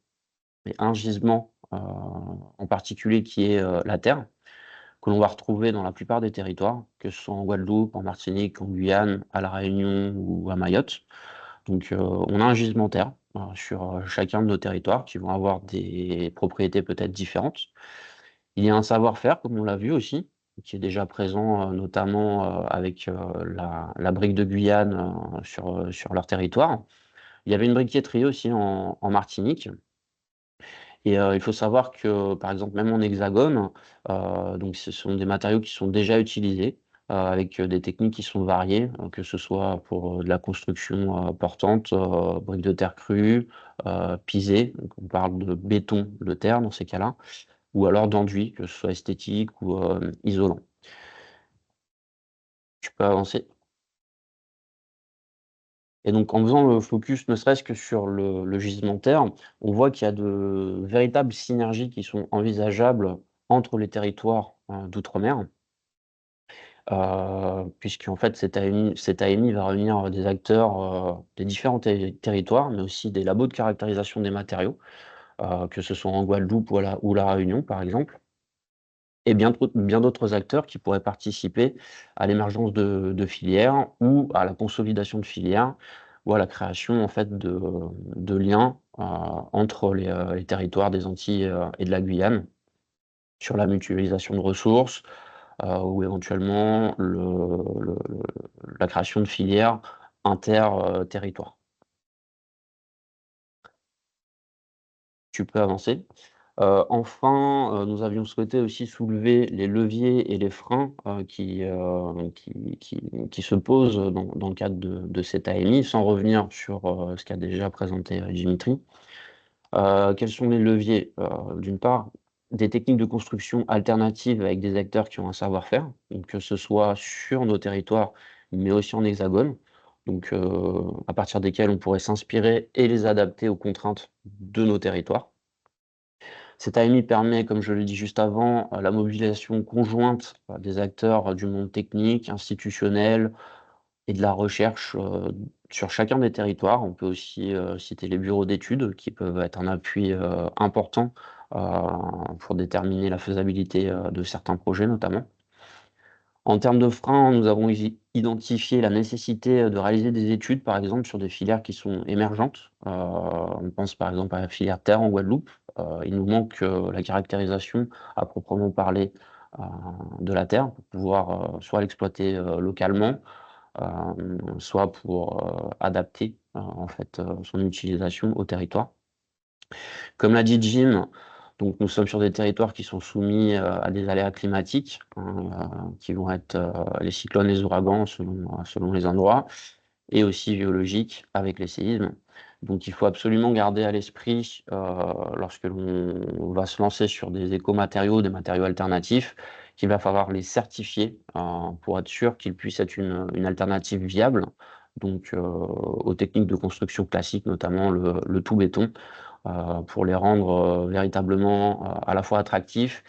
et un gisement en particulier qui est la terre, que l'on va retrouver dans la plupart des territoires, que ce soit en Guadeloupe, en Martinique, en Guyane, à La Réunion ou à Mayotte. Donc on a un gisement terre sur chacun de nos territoires qui vont avoir des propriétés peut-être différentes. Il y a un savoir-faire, comme on l'a vu aussi, qui est déjà présent notamment avec la brique de Guyane sur leur territoire. Il y avait une briqueterie aussi en Martinique. Et il faut savoir que, par exemple, même en hexagone, donc ce sont des matériaux qui sont déjà utilisés, avec des techniques qui sont variées, que ce soit pour de la construction portante, briques de terre crue, pisé, donc on parle de béton de terre dans ces cas-là, ou alors d'enduit, que ce soit esthétique ou isolant. Tu peux avancer. Et donc en faisant le focus ne serait-ce que sur le gisement de terre, on voit qu'il y a de véritables synergies qui sont envisageables entre les territoires, d'outre-mer. Puisqu'en fait cette AMI va réunir des acteurs, des différents territoires, mais aussi des labos de caractérisation des matériaux, que ce soit en Guadeloupe ou la Réunion, par exemple, et bien d'autres acteurs qui pourraient participer à l'émergence de filières ou à la consolidation de filières ou à la création, en fait, de liens, entre les territoires des Antilles, et de la Guyane sur la mutualisation de ressources, ou éventuellement la création de filières inter-territoires. Tu peux avancer. Enfin, nous avions souhaité aussi soulever les leviers et les freins, qui se posent dans le cadre de cette AMI, sans revenir sur, ce qu'a déjà présenté, Dimitri. Quels sont les leviers? D'une part, des techniques de construction alternatives avec des acteurs qui ont un savoir-faire, donc que ce soit sur nos territoires, mais aussi en hexagone, donc à partir desquels on pourrait s'inspirer et les adapter aux contraintes de nos territoires. Cette AMI permet, comme je l'ai dit juste avant, la mobilisation conjointe, des acteurs, du monde technique, institutionnel et de la recherche, sur chacun des territoires. On peut aussi, citer les bureaux d'études qui peuvent être un appui, important, heu, pour déterminer la faisabilité, de certains projets notamment. En termes de freins, nous avons identifié la nécessité, de réaliser des études, par exemple, sur des filières qui sont émergentes. On pense par exemple à la filière terre en Guadeloupe. Il nous manque, la caractérisation à proprement parler, heu, de la terre pour pouvoir, soit l'exploiter, localement, soit pour, adapter, en fait, son utilisation au territoire. Comme l'a dit Jim, donc nous sommes sur des territoires qui sont soumis, à des aléas climatiques, hein, qui vont être, les cyclones, les ouragans selon les endroits et aussi géologiques avec les séismes. Donc il faut absolument garder à l'esprit, lorsque l'on va se lancer sur des écomatériaux, des matériaux alternatifs, qu'il va falloir les certifier, pour être sûr qu'ils puissent être une alternative viable, donc aux techniques de construction classiques, notamment le tout béton, pour les rendre, véritablement, à la fois attractifs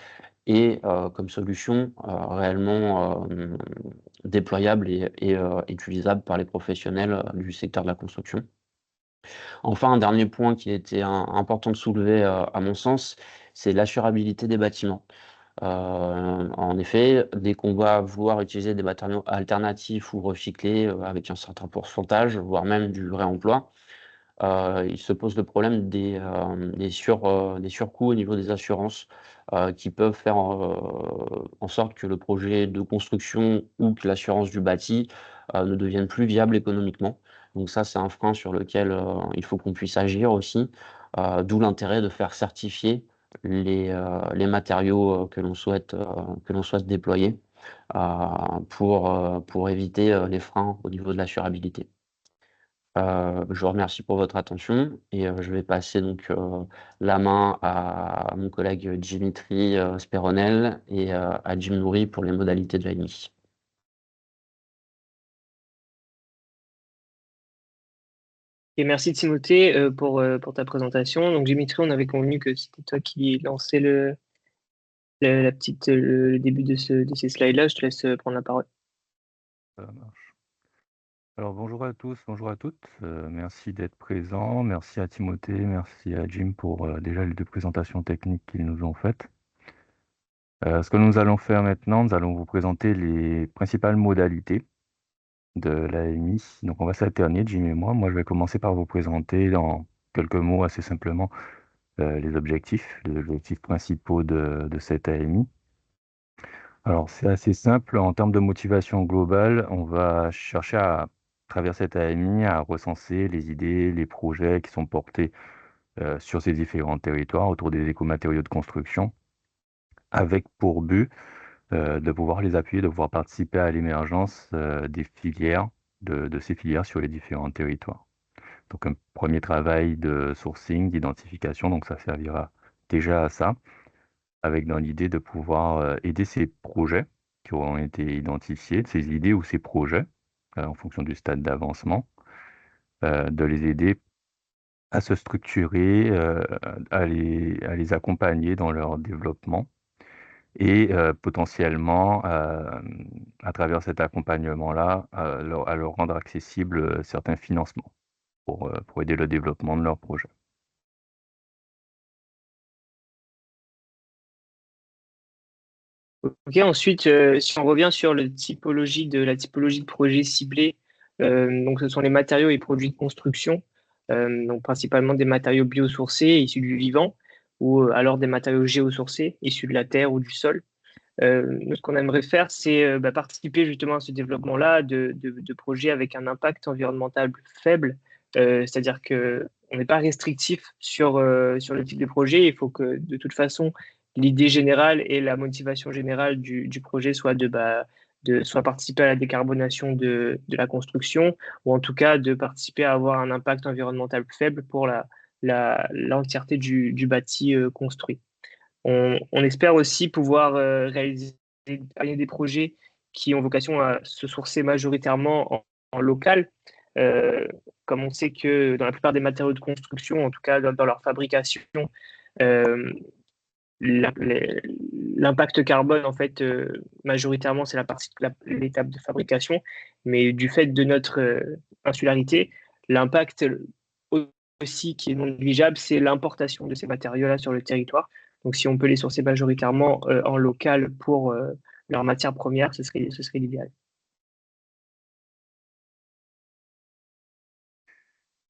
et comme solution, réellement, déployable et utilisable par les professionnels, du secteur de la construction. Enfin, un dernier point qui était important de soulever, à mon sens, c'est l'assurabilité des bâtiments. En effet, dès qu'on va vouloir utiliser des matériaux alternatifs ou recyclés, avec un certain pourcentage, voire même du réemploi, il se pose le problème des surcoûts au niveau des assurances, qui peuvent faire, en sorte que le projet de construction ou que l'assurance du bâti, ne devienne plus viable économiquement. Donc ça, c'est un frein sur lequel, il faut qu'on puisse agir aussi, d'où l'intérêt de faire certifier les matériaux, que l'on souhaite déployer, pour éviter, les freins au niveau de l'assurabilité. Je vous remercie pour votre attention et je vais passer donc, la main à mon collègue Dimitri, Spéronel et à Jim Nourry pour les modalités de l'AMI. Et merci Timothée pour ta présentation. Donc Dimitri, on avait convenu que c'était toi qui lançais le début de ces slides-là. Je te laisse prendre la parole. Ça marche. Alors bonjour à tous, bonjour à toutes. Merci d'être présents. Merci à Timothée, merci à Jim pour déjà les 2 présentations techniques qu'ils nous ont faites. Ce que nous allons faire maintenant, nous allons vous présenter les principales modalités de l'AMI. Donc on va s'alterner, Jim et moi. Moi, je vais commencer par vous présenter en quelques mots assez simplement les objectifs principaux de cette AMI. Alors, c'est assez simple. En termes de motivation globale, on va chercher à travers cette AMI à recenser les idées, les projets qui sont portés sur ces différents territoires autour des écomatériaux de construction, avec pour but de pouvoir les appuyer, de pouvoir participer à l'émergence des filières, de ces filières sur les différents territoires. Donc un premier travail de sourcing, d'identification, donc ça servira déjà à ça, avec dans l'idée de pouvoir aider ces projets qui auront été identifiés, ces idées ou ces projets, en fonction du stade d'avancement, de les aider à se structurer, à les accompagner dans leur développement et potentiellement, à travers cet accompagnement-là, à leur rendre accessibles certains financements pour aider le développement de leur projet. Ok, ensuite, si on revient sur la typologie de projet ciblé, donc ce sont les matériaux et produits de construction, donc principalement des matériaux biosourcés issus du vivant, ou alors des matériaux géosourcés issus de la terre ou du sol. Nous, ce qu'on aimerait faire, c'est participer justement à ce développement-là de projets avec un impact environnemental faible, c'est-à-dire que on n'est pas restrictif sur le type de projet. Il faut que de toute façon, l'idée générale et la motivation générale du projet soit de soit participer à la décarbonation de la construction, ou en tout cas de participer à avoir un impact environnemental faible pour l'entièreté du bâti construit. On espère aussi pouvoir réaliser des projets qui ont vocation à se sourcer majoritairement en local. Euh, Comme on sait que dans la plupart des matériaux de construction, en tout cas dans leur fabrication, euh, l'impact carbone, en fait, majoritairement, c'est l'étape de fabrication. Mais du fait de notre insularité, l'impact aussi qui est non négligeable, c'est l'importation de ces matériaux-là sur le territoire. Donc, si on peut les sourcer majoritairement en local pour leur matière première, ce serait l'idéal.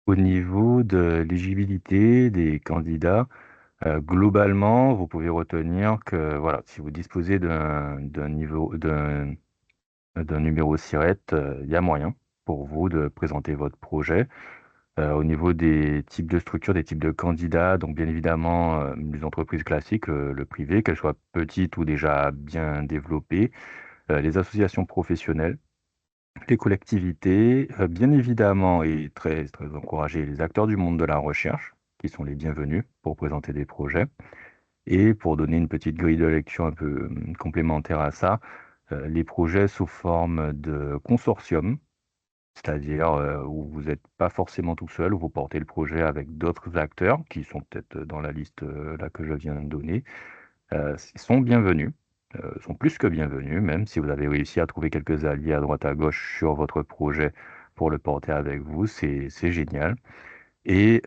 Au niveau de l'éligibilité des candidats, globalement, vous pouvez retenir que voilà, si vous disposez d'un numéro SIRET, il y a moyen pour vous de présenter votre projet. Au niveau des types de structures, des types de candidats, donc bien évidemment les entreprises classiques, le privé, qu'elles soient petites ou déjà bien développées, les associations professionnelles, les collectivités, bien évidemment et très, très encouragés, les acteurs du monde de la recherche, qui sont les bienvenus pour présenter des projets. Et pour donner une petite grille de lecture un peu complémentaire à ça, les projets sous forme de consortium, c'est-à-dire où vous n'êtes pas forcément tout seul, où vous portez le projet avec d'autres acteurs qui sont peut-être dans la liste là que je viens de donner, sont bienvenus, sont plus que bienvenus, même si vous avez réussi à trouver quelques alliés à droite à gauche sur votre projet pour le porter avec vous, c'est génial. Et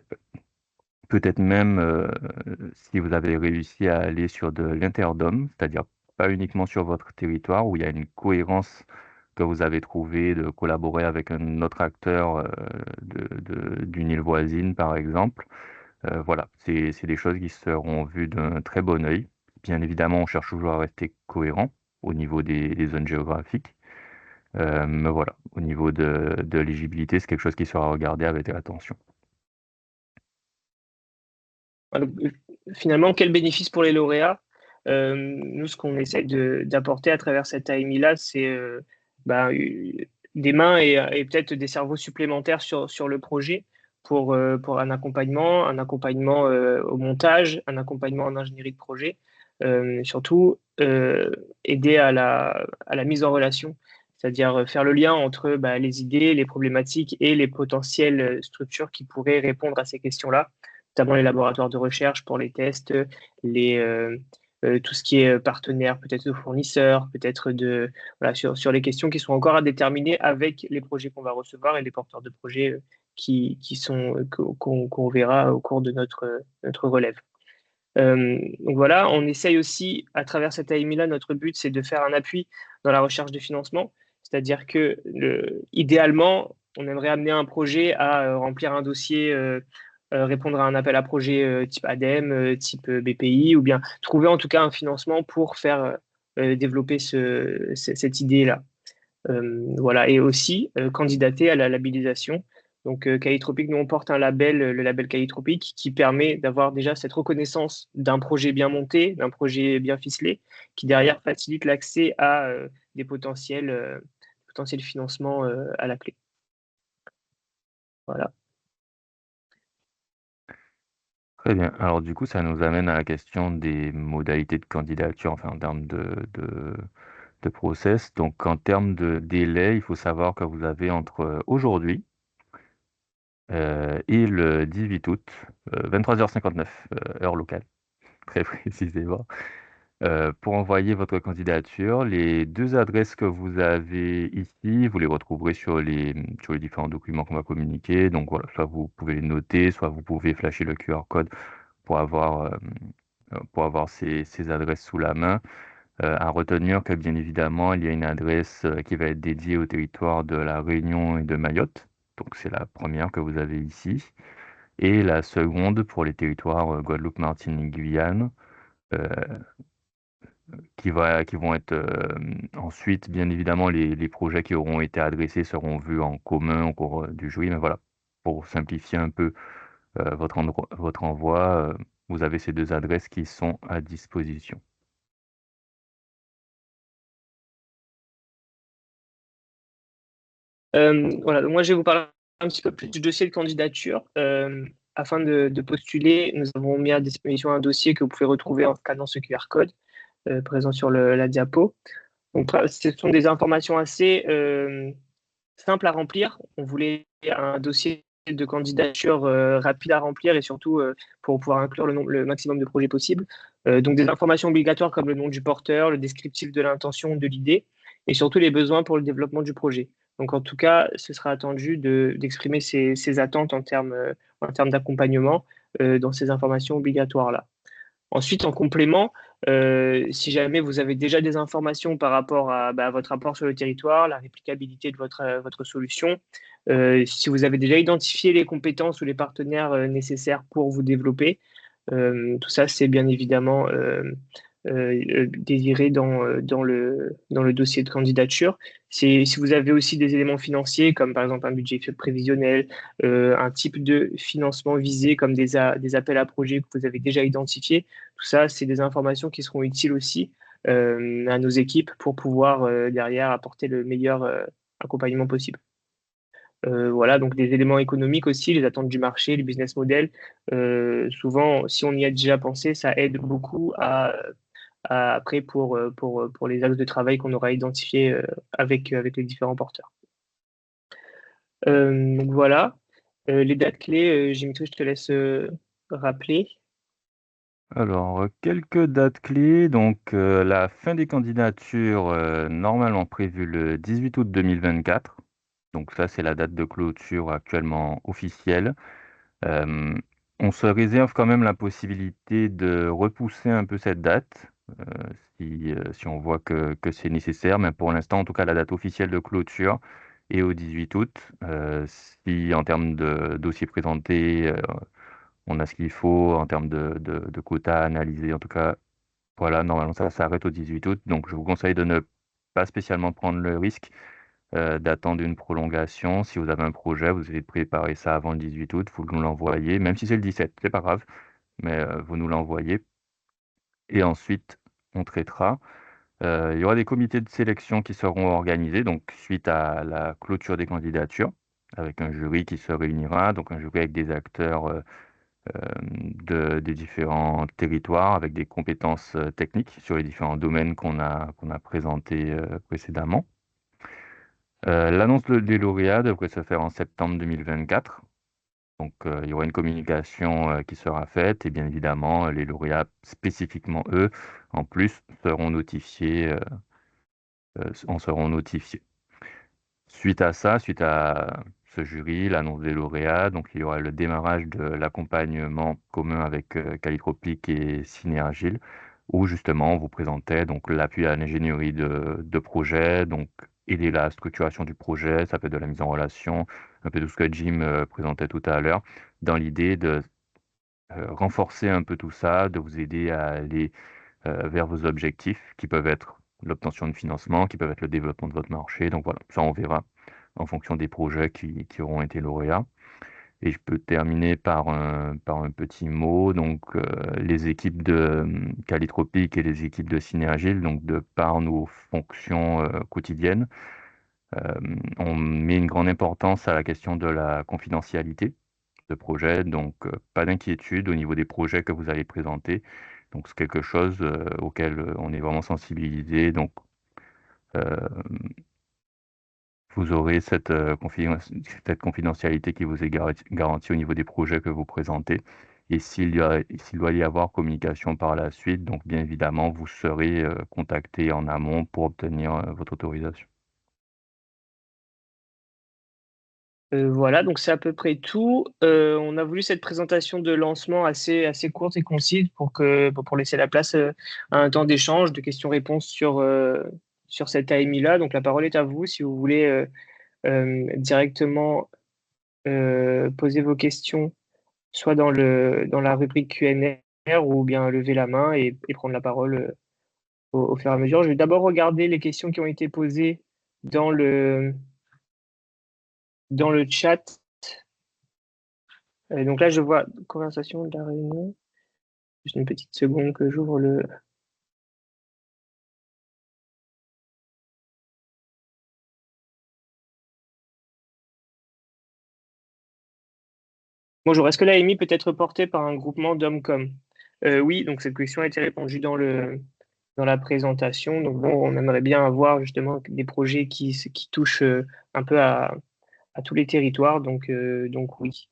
peut-être même si vous avez réussi à aller sur de l'interdom, c'est-à-dire pas uniquement sur votre territoire, où il y a une cohérence que vous avez trouvé de collaborer avec un autre acteur d'une île voisine, par exemple. Voilà, c'est des choses qui seront vues d'un très bon œil. Bien évidemment, on cherche toujours à rester cohérent au niveau des zones géographiques. Mais voilà, au niveau de l'éligibilité, c'est quelque chose qui sera regardé avec attention. Donc, finalement, quel bénéfice pour les lauréats? Nous, ce qu'on essaie d'apporter à travers cette AMI-là, c'est des mains et peut-être des cerveaux supplémentaires sur le projet pour un accompagnement au montage, un accompagnement en ingénierie de projet, surtout aider à la mise en relation, c'est-à-dire faire le lien entre les idées, les problématiques et les potentielles structures qui pourraient répondre à ces questions-là, notamment les laboratoires de recherche pour les tests, tout ce qui est partenaire, peut-être de fournisseurs, peut-être voilà, sur les questions qui sont encore à déterminer avec les projets qu'on va recevoir et les porteurs de projets qu'on verra au cours de notre relève. Donc voilà, on essaye aussi, à travers cette AMI-là, notre but, c'est de faire un appui dans la recherche de financement, c'est-à-dire que idéalement, on aimerait amener un projet à remplir un dossier, répondre à un appel à projet type ADEME, type BPI, ou bien trouver en tout cas un financement pour faire développer cette idée-là. Voilà, et aussi candidater à la labellisation Donc, Calitropique, nous, on porte un label, le label Calitropique, qui permet d'avoir déjà cette reconnaissance d'un projet bien monté, d'un projet bien ficelé, qui derrière facilite l'accès à des potentiels financements à la clé. Voilà. Très bien. Alors du coup, ça nous amène à la question des modalités de candidature, enfin en termes de process. Donc en termes de délai, il faut savoir que vous avez entre aujourd'hui et le 18 août, 23h59, heure locale, très précisément, pour envoyer votre candidature. Les deux adresses que vous avez ici, vous les retrouverez sur les différents documents qu'on va communiquer. Donc voilà, soit vous pouvez les noter, soit vous pouvez flasher le QR code pour avoir ces adresses sous la main. À retenir que bien évidemment, il y a une adresse qui va être dédiée au territoire de la Réunion et de Mayotte. Donc c'est la première que vous avez ici. Et la seconde pour les territoires Guadeloupe, Martinique, Guyane, euh, qui vont être ensuite, bien évidemment, les projets qui auront été adressés seront vus en commun au cours du jury. Mais voilà, pour simplifier un peu votre envoi, vous avez ces deux adresses qui sont à disposition. Voilà, donc moi, je vais vous parler un petit peu plus du dossier de candidature. Afin de postuler, nous avons mis à disposition un dossier que vous pouvez retrouver en scannant ce QR code présent sur la diapo. Donc, ce sont des informations assez simples à remplir. On voulait un dossier de candidature rapide à remplir et surtout pour pouvoir inclure le maximum de projets possibles. Donc, des informations obligatoires comme le nom du porteur, le descriptif de l'intention, de l'idée et surtout les besoins pour le développement du projet. Donc, en tout cas, ce sera attendu d'exprimer ces attentes en termes d'accompagnement dans ces informations obligatoires-là. Ensuite, en complément, si jamais vous avez déjà des informations par rapport à votre rapport sur le territoire, la réplicabilité de votre solution, si vous avez déjà identifié les compétences ou les partenaires nécessaires pour vous développer, tout ça, c'est bien évidemment désiré dans le dossier de candidature. Si vous avez aussi des éléments financiers, comme par exemple un budget prévisionnel, un type de financement visé, comme des appels à projets que vous avez déjà identifiés, tout ça, c'est des informations qui seront utiles aussi à nos équipes pour pouvoir derrière apporter le meilleur accompagnement possible. Voilà, donc des éléments économiques aussi, les attentes du marché, le business model. Souvent, si on y a déjà pensé, ça aide beaucoup après pour les axes de travail qu'on aura identifiés avec les différents porteurs. Donc voilà. Les dates clés, Dimitri, je te laisse rappeler. Alors, quelques dates clés. Donc, la fin des candidatures, normalement prévue le 18 août 2024. Donc, ça, c'est la date de clôture actuellement officielle. Euh, on se réserve quand même la possibilité de repousser un peu cette date, euh, si on voit que c'est nécessaire. Mais pour l'instant, en tout cas, la date officielle de clôture est au 18 août. Si en termes de dossiers présentés, on a ce qu'il faut en termes de quotas analysés. En tout cas, voilà, normalement, ça s'arrête au 18 août. Donc, je vous conseille de ne pas spécialement prendre le risque d'attendre une prolongation. Si vous avez un projet, vous essayez de préparer ça avant le 18 août, vous nous l'envoyez, même si c'est le 17, c'est pas grave, mais vous nous l'envoyez. Et ensuite, on traitera. Il y aura des comités de sélection qui seront organisés, donc suite à la clôture des candidatures, avec un jury qui se réunira, donc un jury avec des acteurs des différents territoires avec des compétences techniques sur les différents domaines qu'on a présentés précédemment. L'annonce des lauréats devrait se faire en septembre 2024. Donc, il y aura une communication qui sera faite et bien évidemment, les lauréats spécifiquement, eux, en plus, en seront notifiés. Suite à ça, suite à ce jury, l'annonce des lauréats, donc il y aura le démarrage de l'accompagnement commun avec Calitropic et Synergile, où justement on vous présentait donc l'appui à l'ingénierie de projet, donc aider la structuration du projet, ça peut être de la mise en relation, un peu tout ce que Jim présentait tout à l'heure, dans l'idée de renforcer un peu tout ça, de vous aider à aller vers vos objectifs qui peuvent être l'obtention de financement, qui peuvent être le développement de votre marché. Donc voilà, ça on verra en fonction des projets qui auront été lauréats. Et je peux terminer par un petit mot. Donc, les équipes de Calitropique et les équipes de Synergile, donc de par nos fonctions quotidiennes, on met une grande importance à la question de la confidentialité de projet. Donc, pas d'inquiétude au niveau des projets que vous allez présenter. Donc, c'est quelque chose auquel on est vraiment sensibilisé. Donc, euh, vous aurez cette confidentialité qui vous est garantie au niveau des projets que vous présentez. Et s'il doit y avoir communication par la suite, donc bien évidemment, vous serez contacté en amont pour obtenir votre autorisation. Voilà, donc c'est à peu près tout. On a voulu cette présentation de lancement assez courte et concise pour laisser la place à un temps d'échange, de questions-réponses sur cette AMI-là. Donc la parole est à vous si vous voulez directement poser vos questions, soit dans la rubrique Q&A ou bien lever la main et prendre la parole au fur et à mesure. Je vais d'abord regarder les questions qui ont été posées dans le chat. Donc là, je vois conversation de la réunion. Juste une petite seconde que j'ouvre le. Bonjour, est-ce que l'AMI peut être portée par un groupement d'hommes-com? Oui, donc cette question a été répondue dans la présentation. Donc bon, on aimerait bien avoir justement des projets qui touchent un peu à tous les territoires. Donc oui.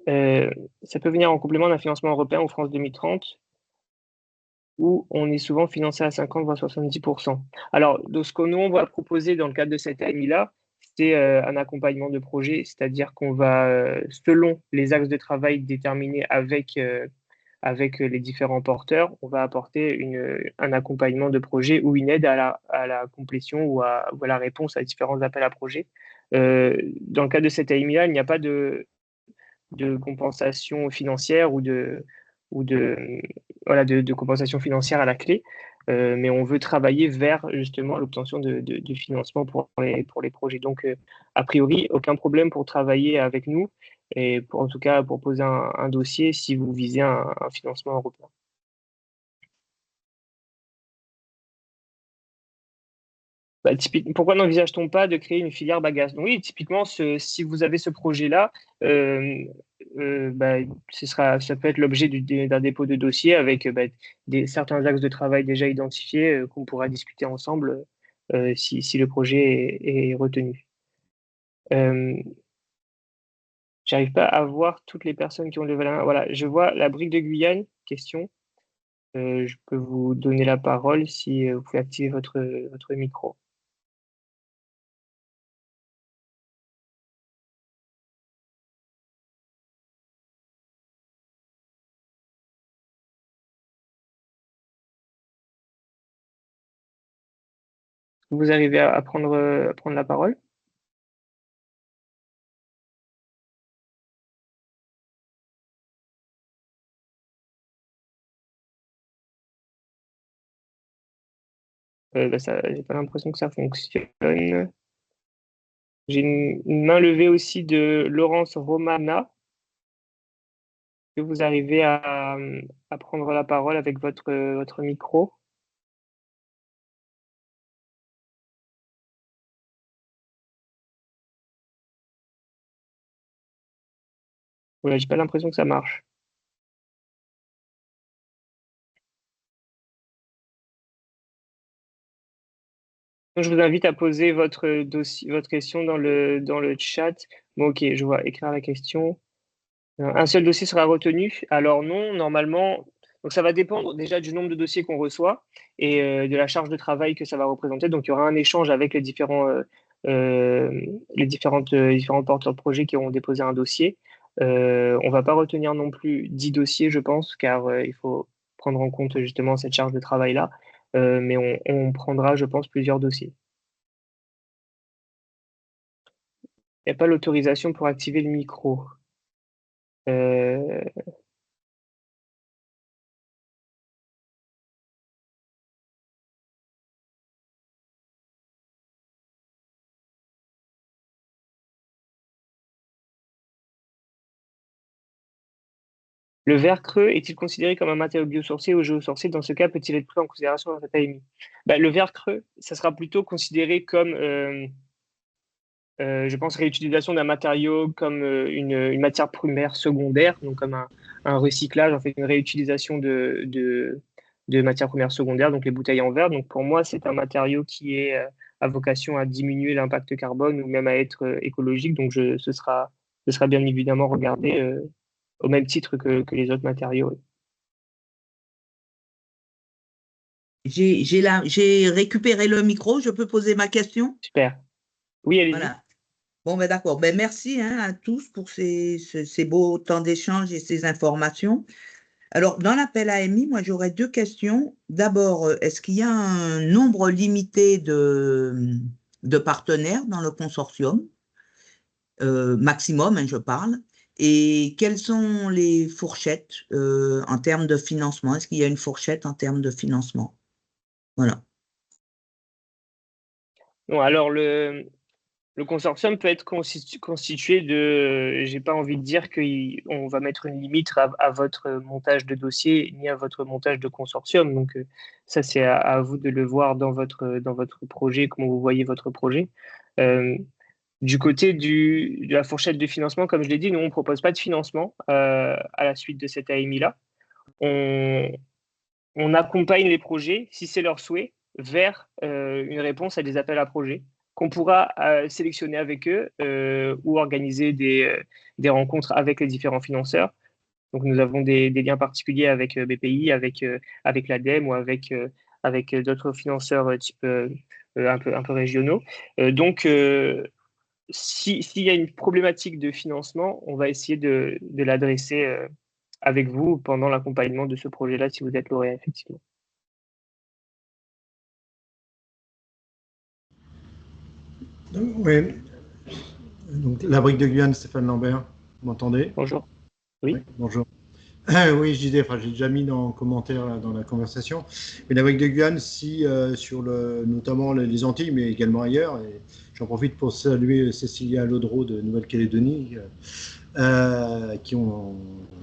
Ça peut venir en complément d'un financement européen ou France 2030, où on est souvent financé à 50 voire 70%. Alors, de ce que nous, on va proposer dans le cadre de cette AMI-là, c'est un accompagnement de projet, c'est-à-dire qu'on va, selon les axes de travail déterminés avec les différents porteurs, on va apporter un accompagnement de projet ou une aide à la complétion ou à la réponse à différents appels à projets. Dans le cadre de cette AMI-là, il n'y a pas de compensation financière de compensation financière à la clé, mais on veut travailler vers justement l'obtention de financement pour les projets. Donc, a priori, aucun problème pour travailler avec nous et en tout cas pour poser un dossier si vous visez un financement européen. Pourquoi n'envisage-t-on pas de créer une filière bagages? Oui, typiquement, si vous avez ce projet-là, euh, ça peut être l'objet d'un dépôt de dossier avec certains axes de travail déjà identifiés qu'on pourra discuter ensemble si le projet est retenu. J'arrive pas à voir toutes les personnes qui ont levé la main. Voilà, je vois la brique de Guyane, question. Je peux vous donner la parole si vous pouvez activer votre micro. Vous arrivez à prendre la parole? J'ai pas l'impression que ça fonctionne. J'ai une main levée aussi de Laurence Romana. Est-ce que vous arrivez à prendre la parole avec votre micro? Voilà, j'ai pas l'impression que ça marche. Donc, je vous invite à poser votre dossier, votre question dans le chat. Bon, ok, je vois, écrire la question. Un seul dossier sera retenu. Alors non, normalement, donc ça va dépendre déjà du nombre de dossiers qu'on reçoit et de la charge de travail que ça va représenter. Donc il y aura un échange avec les différents porteurs de projets qui auront déposé un dossier. On va pas retenir non plus 10 dossiers, je pense, car il faut prendre en compte justement cette charge de travail-là. Mais on prendra, je pense, plusieurs dossiers. Il n'y a pas l'autorisation pour activer le micro. Euh, Le verre creux est-il considéré comme un matériau biosourcé ou géosourcé? Dans ce cas, peut-il être pris en considération dans cette AMI? Le verre creux, ça sera plutôt considéré comme, je pense, réutilisation d'un matériau comme une matière primaire secondaire, donc comme un recyclage, en fait, une réutilisation de matières premières secondaires, donc les bouteilles en verre. Donc pour moi, c'est un matériau qui est à vocation à diminuer l'impact carbone ou même à être écologique. Donc ce sera bien évidemment regardé au même titre que les autres matériaux. J'ai récupéré le micro, je peux poser ma question? Super. Oui, allez-y. Voilà. Bon, d'accord. Merci à tous pour ces beaux temps d'échange et ces informations. Alors, dans l'appel AMI, moi, j'aurais 2 questions. D'abord, est-ce qu'il y a un nombre limité de partenaires dans le consortium? Maximum, je parle. Et quelles sont les fourchettes en termes de financement? Est-ce qu'il y a une fourchette en termes de financement? Voilà. Non, alors le consortium peut être constitué de, j'ai pas envie de dire qu'on va mettre une limite à votre montage de dossier ni à votre montage de consortium. Donc ça, c'est à vous de le voir dans votre projet, comment vous voyez votre projet. Du côté de la fourchette de financement, comme je l'ai dit, nous, on ne propose pas de financement à la suite de cette AMI-là. On accompagne les projets, si c'est leur souhait, vers une réponse à des appels à projets qu'on pourra sélectionner avec eux ou organiser des rencontres avec les différents financeurs. Donc, nous avons des liens particuliers avec BPI, avec l'ADEME ou avec d'autres financeurs type un peu régionaux. Donc, s'il y a une problématique de financement, on va essayer de l'adresser avec vous pendant l'accompagnement de ce projet-là, si vous êtes lauréat, effectivement. Oui. Donc, la brique de Guyane, Stéphane Lambert, vous m'entendez? Bonjour. Oui. Oui, bonjour. Oui, je disais, j'ai déjà mis dans le commentaire là, dans la conversation. Mais la brique de Guyane, si sur notamment les Antilles, mais également ailleurs, et j'en profite pour saluer Cécilia Lodreau de Nouvelle-Calédonie, qui on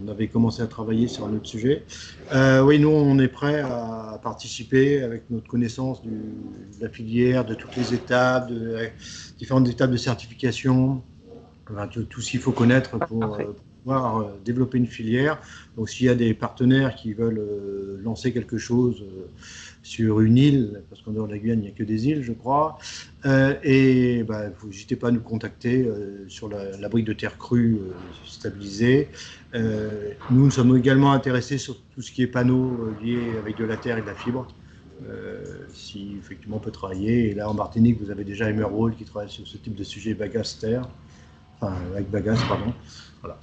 avait commencé à travailler sur un autre sujet. Oui, nous, on est prêt à participer avec notre connaissance de la filière, de toutes les étapes, différentes étapes de certification, enfin, tout ce qu'il faut connaître pour pouvoir développer une filière. Donc, s'il y a des partenaires qui veulent lancer quelque chose sur une île, parce qu'en dehors de la Guyane, il n'y a que des îles, je crois, vous n'hésitez pas à nous contacter sur la brique de terre crue stabilisée. Nous sommes également intéressés sur tout ce qui est panneaux liés avec de la terre et de la fibre. Si effectivement on peut travailler. Et là, en Martinique, vous avez déjà Emerald qui travaille sur ce type de sujet bagasse-terre. Enfin, avec bagasse, pardon. Voilà.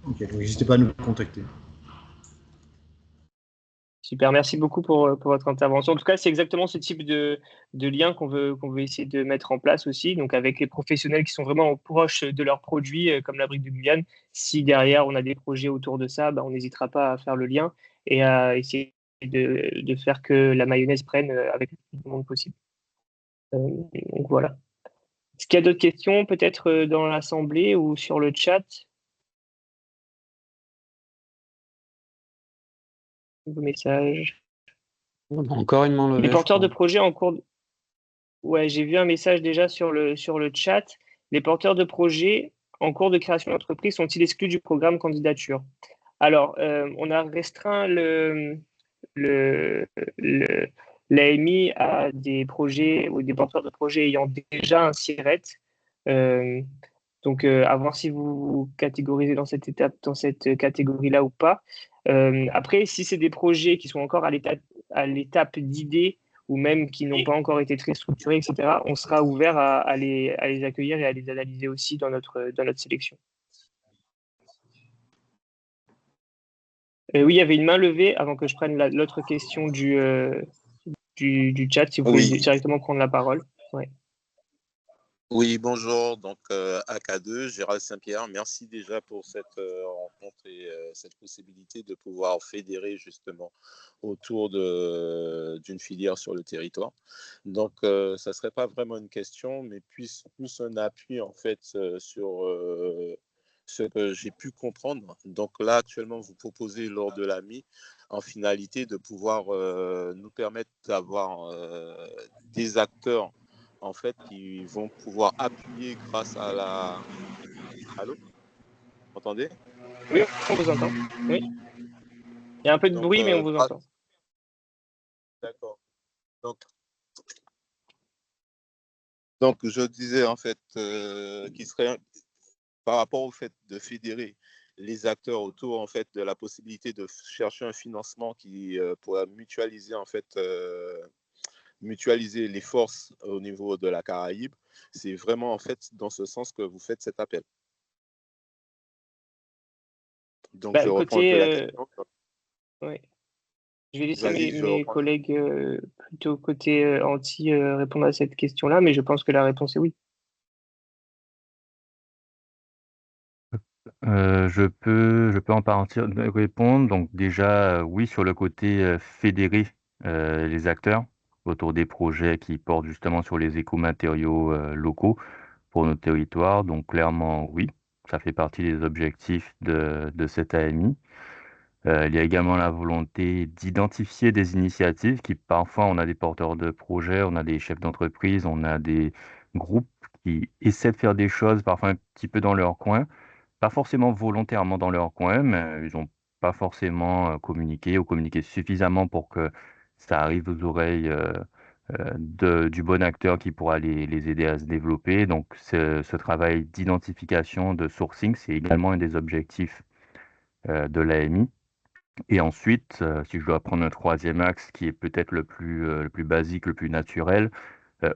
Ok, donc n'hésitez pas à nous contacter. Super, merci beaucoup pour votre intervention. En tout cas, c'est exactement ce type de lien qu'on veut essayer de mettre en place aussi, donc avec les professionnels qui sont vraiment proches de leurs produits, comme la brique de Guyane. Si derrière, on a des projets autour de ça, on n'hésitera pas à faire le lien et à essayer de faire que la mayonnaise prenne avec le plus de monde possible. Donc voilà. Est-ce qu'il y a d'autres questions, peut-être dans l'Assemblée ou sur le chat? Vos messages. Encore une main levée. Les porteurs de projets en cours. Ouais, j'ai vu un message déjà sur le chat. Les porteurs de projets en cours de création d'entreprise sont-ils exclus du programme candidature? Alors, on a restreint l'AMI à des projets ou des porteurs de projets ayant déjà un SIRET. Donc, à voir si vous vous catégorisez dans cette catégorie-là ou pas. Après, si c'est des projets qui sont encore à l'étape d'idée ou même qui n'ont pas encore été très structurés, etc., on sera ouvert à les accueillir et à les analyser aussi dans notre sélection. Oui, il y avait une main levée avant que je prenne l'autre question du chat, si vous pouvez directement prendre la parole. Ouais. Oui, bonjour, donc AK2, Gérald Saint-Pierre, merci déjà pour cette rencontre et cette possibilité de pouvoir fédérer justement autour d'une filière sur le territoire. Donc, ça ne serait pas vraiment une question, mais plus un appui en fait sur ce que j'ai pu comprendre. Donc là, actuellement, vous proposez lors de l'AMI, en finalité, de pouvoir nous permettre d'avoir des acteurs, en fait, qui vont pouvoir appuyer grâce à la... Allô? Vous entendez? Oui, on vous entend. Oui. Il y a un peu de Donc, bruit, mais on vous entend. D'accord. Donc, je disais en fait qu'il serait par rapport au fait de fédérer les acteurs autour en fait de la possibilité de chercher un financement qui pourra mutualiser en fait mutualiser les forces au niveau de la Caraïbe. C'est vraiment en fait dans ce sens que vous faites cet appel. Donc, je reprends un peu la question. Oui. Je vais laisser Vas-y, je mes reprends. collègues plutôt côté anti répondre à cette question-là, mais je pense que la réponse est oui. Je peux en partie répondre. Donc déjà, oui, sur le côté fédérer les acteurs autour des projets qui portent justement sur les écomatériaux locaux pour notre territoire. Donc clairement, oui, ça fait partie des objectifs de cette AMI. Il y a également la volonté d'identifier des initiatives qui parfois on a des porteurs de projets, on a des chefs d'entreprise, on a des groupes qui essaient de faire des choses parfois un petit peu dans leur coin, pas forcément volontairement dans leur coin, mais ils n'ont pas forcément communiqué ou communiqué suffisamment pour que ça arrive aux oreilles du bon acteur qui pourra les aider à se développer. Donc ce travail d'identification, de sourcing, c'est également un des objectifs de l'AMI. Et ensuite, si je dois prendre un troisième axe qui est peut-être le plus basique, le plus naturel,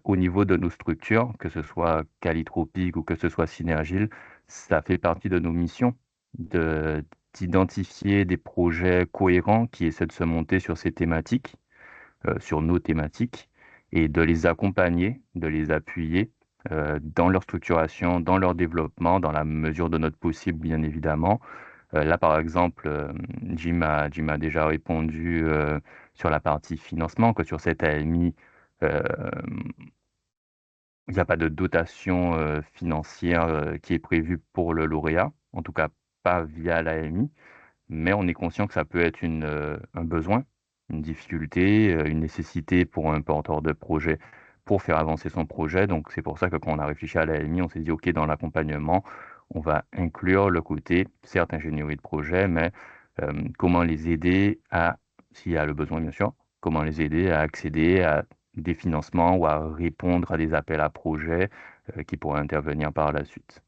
au niveau de nos structures, que ce soit Calitropique ou que ce soit Synergile, ça fait partie de nos missions d'identifier des projets cohérents qui essaient de se monter sur ces thématiques, sur nos thématiques, et de les accompagner, de les appuyer dans leur structuration, dans leur développement, dans la mesure de notre possible, bien évidemment. Là, par exemple, Jim a déjà répondu sur la partie financement, que sur cette AMI, euh, il n'y a pas de dotation financière qui est prévue pour le lauréat, en tout cas pas via l'AMI, mais on est conscient que ça peut être un besoin, une difficulté, une nécessité pour un porteur de projet pour faire avancer son projet. Donc c'est pour ça que quand on a réfléchi à l'AMI, on s'est dit, OK, dans l'accompagnement, on va inclure le côté, certes, ingénierie de projet, mais comment les aider à, s'il y a le besoin bien sûr, comment les aider à accéder à des financements ou à répondre à des appels à projets qui pourraient intervenir par la suite.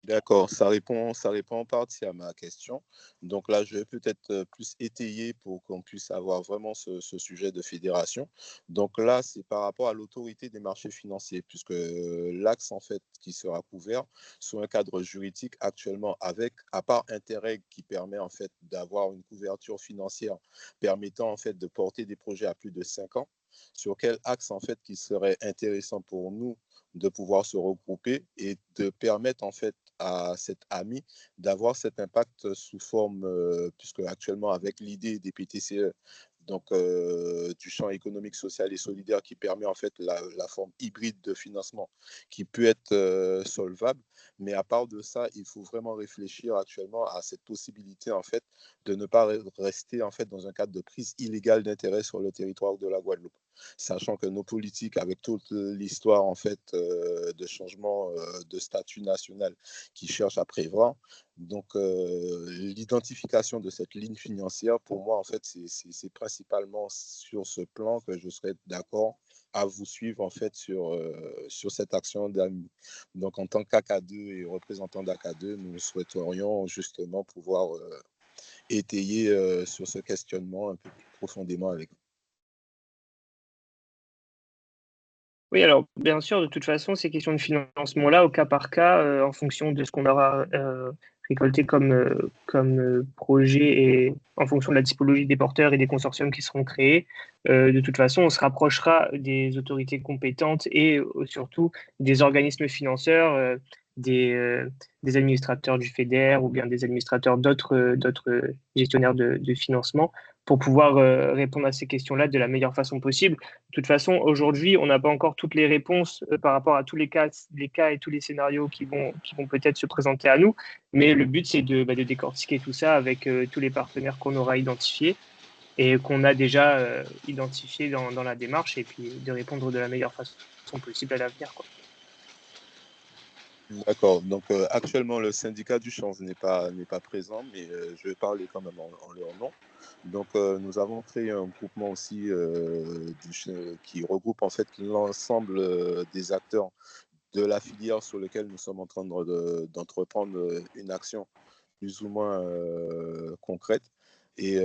D'accord, ça répond en partie à ma question. Donc là, je vais peut-être plus étayer pour qu'on puisse avoir vraiment ce sujet de fédération. Donc là, c'est par rapport à l'autorité des marchés financiers, puisque l'axe en fait qui sera couvert sous un cadre juridique actuellement avec, à part Interreg qui permet en fait d'avoir une couverture financière permettant en fait de porter des projets à plus de 5 ans. Sur quel axe en fait qui serait intéressant pour nous de pouvoir se regrouper et de permettre en fait à cette AMI d'avoir cet impact sous forme, puisque actuellement avec l'idée des PTCE, donc du champ économique, social et solidaire qui permet en fait la forme hybride de financement qui peut être solvable. Mais à part de ça, il faut vraiment réfléchir actuellement à cette possibilité en fait de ne pas rester en fait dans un cadre de prise illégale d'intérêt sur le territoire de la Guadeloupe, sachant que nos politiques, avec toute l'histoire en fait de changement de statut national qui cherche à prévoir, donc l'identification de cette ligne financière, pour moi en fait, c'est principalement sur ce plan que je serais d'accord à vous suivre en fait sur cette action d'AMI. Donc en tant qu'AK2 et représentant d'AK2, nous souhaiterions justement pouvoir étayer sur ce questionnement un peu plus profondément avec vous. Oui, alors bien sûr, de toute façon, ces questions de financement-là, au cas par cas, en fonction de ce qu'on aura récolté comme projet et en fonction de la typologie des porteurs et des consortiums qui seront créés, de toute façon, on se rapprochera des autorités compétentes et surtout des organismes financeurs des administrateurs du FEDER ou bien des administrateurs d'autres gestionnaires de financement pour pouvoir répondre à ces questions-là de la meilleure façon possible. De toute façon, aujourd'hui, on n'a pas encore toutes les réponses par rapport à tous les cas et tous les scénarios qui vont peut-être se présenter à nous, mais le but, c'est de décortiquer tout ça avec tous les partenaires qu'on aura identifiés et qu'on a déjà identifiés dans la démarche, et puis de répondre de la meilleure façon possible à l'avenir, quoi. D'accord. Donc actuellement, le syndicat du change n'est pas présent, mais je vais parler quand même en leur nom. Donc nous avons créé un groupement aussi qui regroupe en fait l'ensemble des acteurs de la filière sur lequel nous sommes en train d'entreprendre une action plus ou moins concrète. Et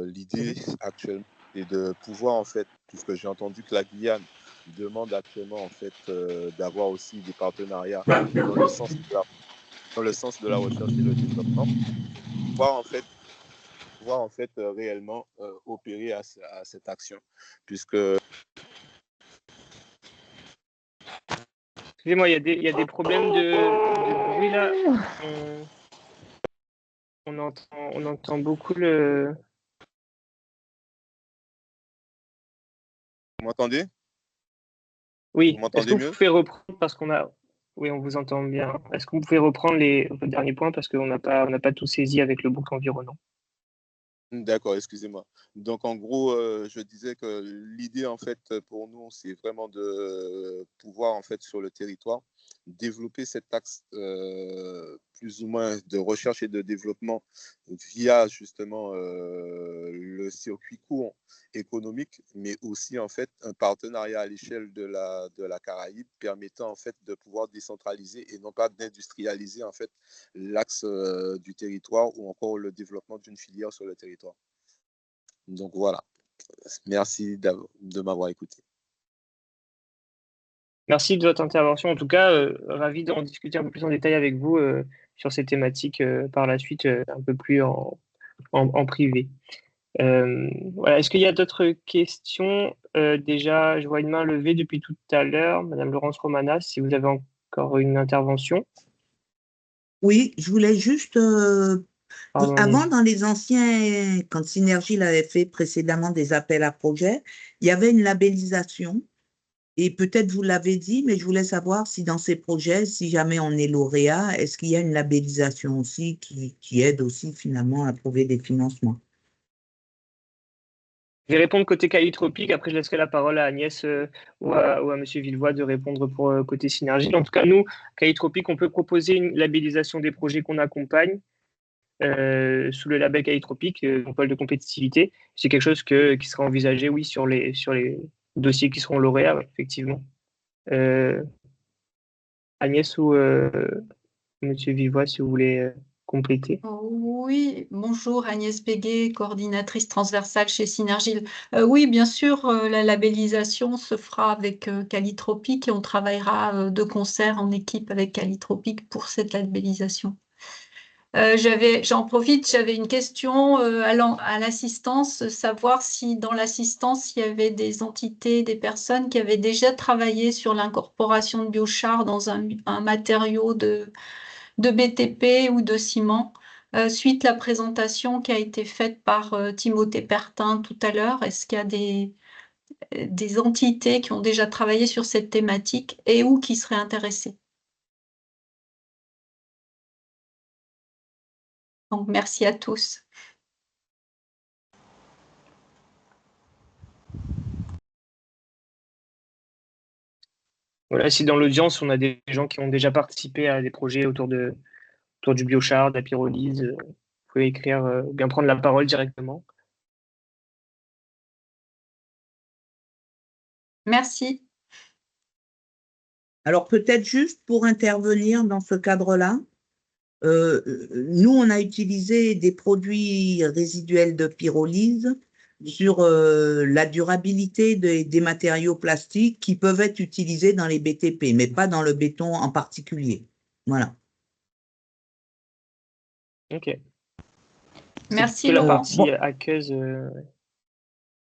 l'idée actuellement est de pouvoir en fait, puisque j'ai entendu que la Guyane demande actuellement en fait d'avoir aussi des partenariats dans le sens de la recherche et le développement, pouvoir en fait réellement opérer à cette action, puisque Excusez-moi, il y a des problèmes de bruit là. On entend beaucoup le. vous m'entendez? Oui, Vous est-ce m'entendez que vous mieux? pouvez reprendre parce qu'on a. Oui, on vous entend bien. Est-ce que vous pouvez reprendre vos derniers points parce qu'on n'a pas tout saisi avec le boucle environnant? D'accord, excusez-moi. Donc, en gros, je disais que l'idée, en fait, pour nous, c'est vraiment de pouvoir, en fait, sur le territoire, développer cet axe plus ou moins de recherche et de développement via, justement, le circuit court économique, mais aussi, en fait, un partenariat à l'échelle de la Caraïbe permettant, en fait, de pouvoir décentraliser et non pas d'industrialiser, en fait, l'axe du territoire ou encore le développement d'une filière sur le territoire. Donc voilà, merci de m'avoir écouté. Merci de votre intervention. En tout cas, ravi d'en discuter un peu plus en détail avec vous sur ces thématiques par la suite, un peu plus en privé. Voilà. Est-ce qu'il y a d'autres questions? Déjà, je vois une main levée depuis tout à l'heure. Madame Laurence Romanas, si vous avez encore une intervention. Oui, je voulais juste, Pardon, avant, allez-y. dans les anciens, quand Synergie l'avait fait précédemment des appels à projets, il y avait une labellisation. Et peut-être vous l'avez dit, mais je voulais savoir si dans ces projets, si jamais on est lauréat, est-ce qu'il y a une labellisation aussi qui aide aussi finalement à trouver des financements? Je vais répondre côté Calitropique. Après, je laisserai la parole à Agnès ou à Monsieur Villevoix de répondre pour côté Synergie. En tout cas, nous, Calitropique, on peut proposer une labellisation des projets qu'on accompagne sous le label Calitropique, en pôle de compétitivité. C'est quelque chose qui sera envisagé, oui, sur les dossiers qui seront lauréats, effectivement. Agnès ou Monsieur Villevoix, si vous voulez compléter. Oui, bonjour Agnès Béguet, coordinatrice transversale chez Synergile. Oui, bien sûr, la labellisation se fera avec Calitropique et on travaillera de concert en équipe avec Calitropique pour cette labellisation. J'en profite, j'avais une question à l'assistance, savoir si dans l'assistance, il y avait des entités, des personnes qui avaient déjà travaillé sur l'incorporation de biochar dans un matériau de BTP ou de ciment. Suite à la présentation qui a été faite par Timothée Pertin tout à l'heure, est-ce qu'il y a des entités qui ont déjà travaillé sur cette thématique et ou qui seraient intéressées? Donc, merci à tous. Voilà, si dans l'audience, on a des gens qui ont déjà participé à des projets autour du biochar, de la pyrolyse, vous pouvez écrire ou bien prendre la parole directement. Merci. Alors peut-être juste pour intervenir dans ce cadre-là, nous, on a utilisé des produits résiduels de pyrolyse sur la durabilité des matériaux plastiques qui peuvent être utilisés dans les BTP, mais pas dans le béton en particulier. Voilà. Ok. Merci C'est la Laurent. partie aqueuse.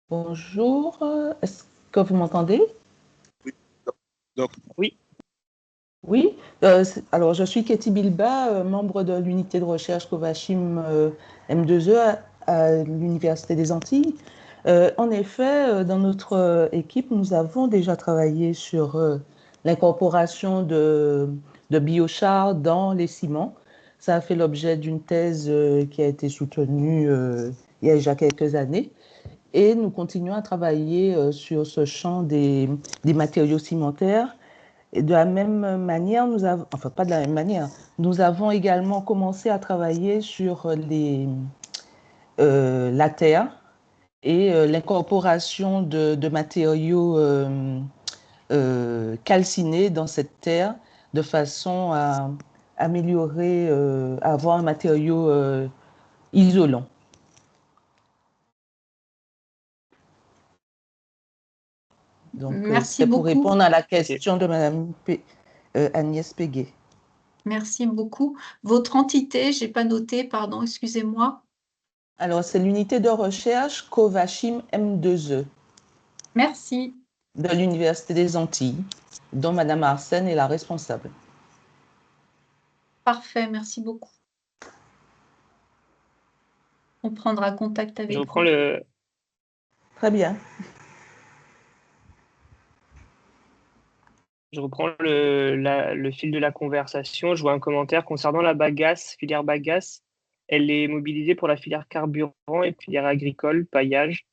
Bonjour, est-ce que vous m'entendez? Oui. Donc, oui. Oui, alors je suis Katie Bilba, membre de l'unité de recherche Covachim M2E à l'Université des Antilles. En effet, dans notre équipe, nous avons déjà travaillé sur l'incorporation de biochar dans les ciments. Ça a fait l'objet d'une thèse qui a été soutenue il y a déjà quelques années. Et nous continuons à travailler sur ce champ des matériaux cimentaires. Et de la même manière, nous avons, enfin pas de la même manière, nous avons également commencé à travailler sur la terre et l'incorporation de matériaux calcinés dans cette terre de façon à améliorer, à avoir un matériau isolant. Donc, Merci c'est pour beaucoup. répondre à la question de Mme Agnès Péguet. Merci beaucoup. Votre entité, je n'ai pas noté, pardon, excusez-moi. Alors, c'est l'unité de recherche Covachim M2E. Merci. De l'Université des Antilles, dont Mme Arsène est la responsable. Parfait, merci beaucoup. On prendra contact avec Je vous. reprends le, Très bien. Je reprends le fil de la conversation. Je vois un commentaire concernant la bagasse, filière bagasse. Elle est mobilisée pour la filière carburant et filière agricole, paillage.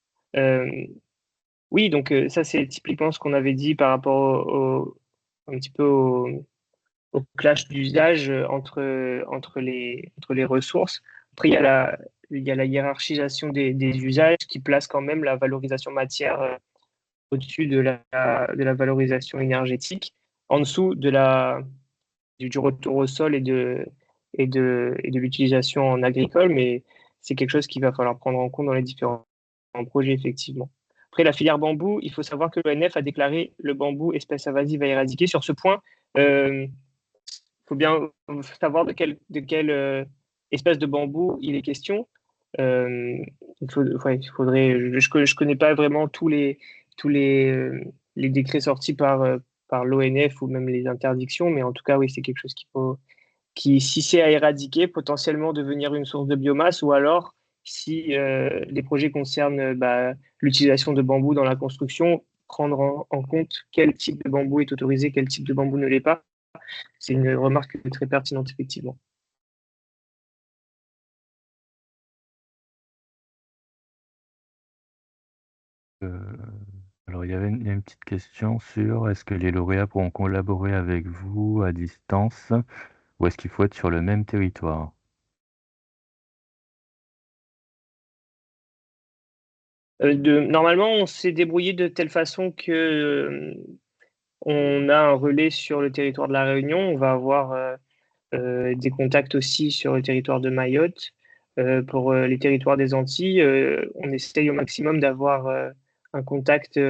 Oui, donc ça, c'est typiquement ce qu'on avait dit par rapport un petit peu au clash d'usage entre les ressources. Après, il y a la hiérarchisation des usages qui place quand même la valorisation matière au-dessus de la valorisation énergétique, en dessous du retour au sol et de l'utilisation en agricole, mais c'est quelque chose qu'il va falloir prendre en compte dans les différents projets, effectivement. Après, la filière bambou, il faut savoir que l'ONF a déclaré le bambou espèce invasive à éradiquer. Sur ce point, il faut bien savoir de quelle espèce de bambou il est question. Il faudrait, je connais pas vraiment les décrets sortis par l'ONF ou même les interdictions, mais en tout cas, oui, c'est quelque chose si c'est à éradiquer, potentiellement devenir une source de biomasse, ou alors, si les projets concernent l'utilisation de bambou dans la construction, prendre en compte quel type de bambou est autorisé, quel type de bambou ne l'est pas. C'est une remarque très pertinente, effectivement. Alors, il y a une petite question sur est-ce que les lauréats pourront collaborer avec vous à distance ou est-ce qu'il faut être sur le même territoire? Normalement, on s'est débrouillé de telle façon que on a un relais sur le territoire de la Réunion. On va avoir des contacts aussi sur le territoire de Mayotte. Pour les territoires des Antilles, on essaye au maximum d'avoir un contact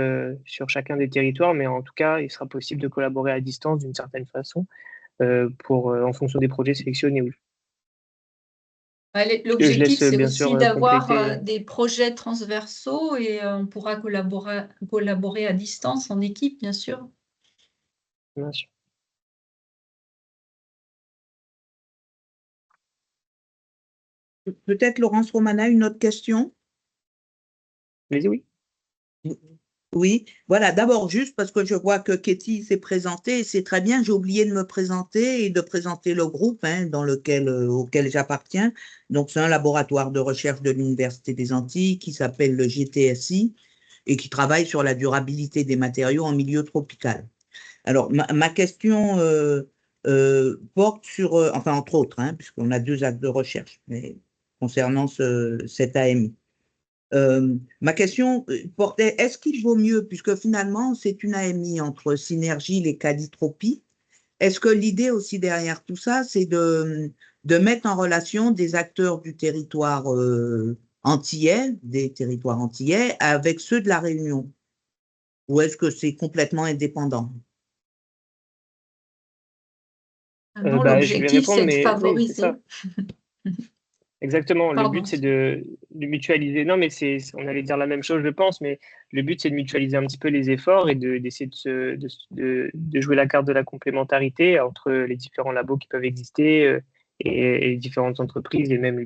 sur chacun des territoires, mais en tout cas, il sera possible de collaborer à distance d'une certaine façon en fonction des projets sélectionnés. Oui. L'objectif, c'est bien aussi sûr d'avoir des projets transversaux et on pourra collaborer à distance, en équipe, bien sûr. Bien sûr. Peut-être Laurence Romana, une autre question? Allez-y, oui. Oui, voilà, d'abord juste parce que je vois que Katie s'est présentée, c'est très bien, j'ai oublié de me présenter et de présenter le groupe auquel j'appartiens. Donc c'est un laboratoire de recherche de l'Université des Antilles qui s'appelle le GTSI et qui travaille sur la durabilité des matériaux en milieu tropical. Alors ma question porte sur, enfin entre autres, puisqu'on a 2 axes de recherche, mais concernant cet AMI. Ma question portait, est-ce qu'il vaut mieux, puisque finalement c'est une AMI entre Synergile et Calitropie, est-ce que l'idée aussi derrière tout ça, c'est de mettre en relation des acteurs du territoire antillais, des territoires antillais, avec ceux de la Réunion? Ou est-ce que c'est complètement indépendant? Non, Je vais l'objectif, répondre, c'est de mais oui, c'est favoriser. ça. Exactement. Le Pardon. but, c'est de mutualiser. Non, mais on allait dire la même chose, je pense, mais le but, c'est de mutualiser un petit peu les efforts et d'essayer de jouer la carte de la complémentarité entre les différents labos qui peuvent exister et les différentes entreprises et même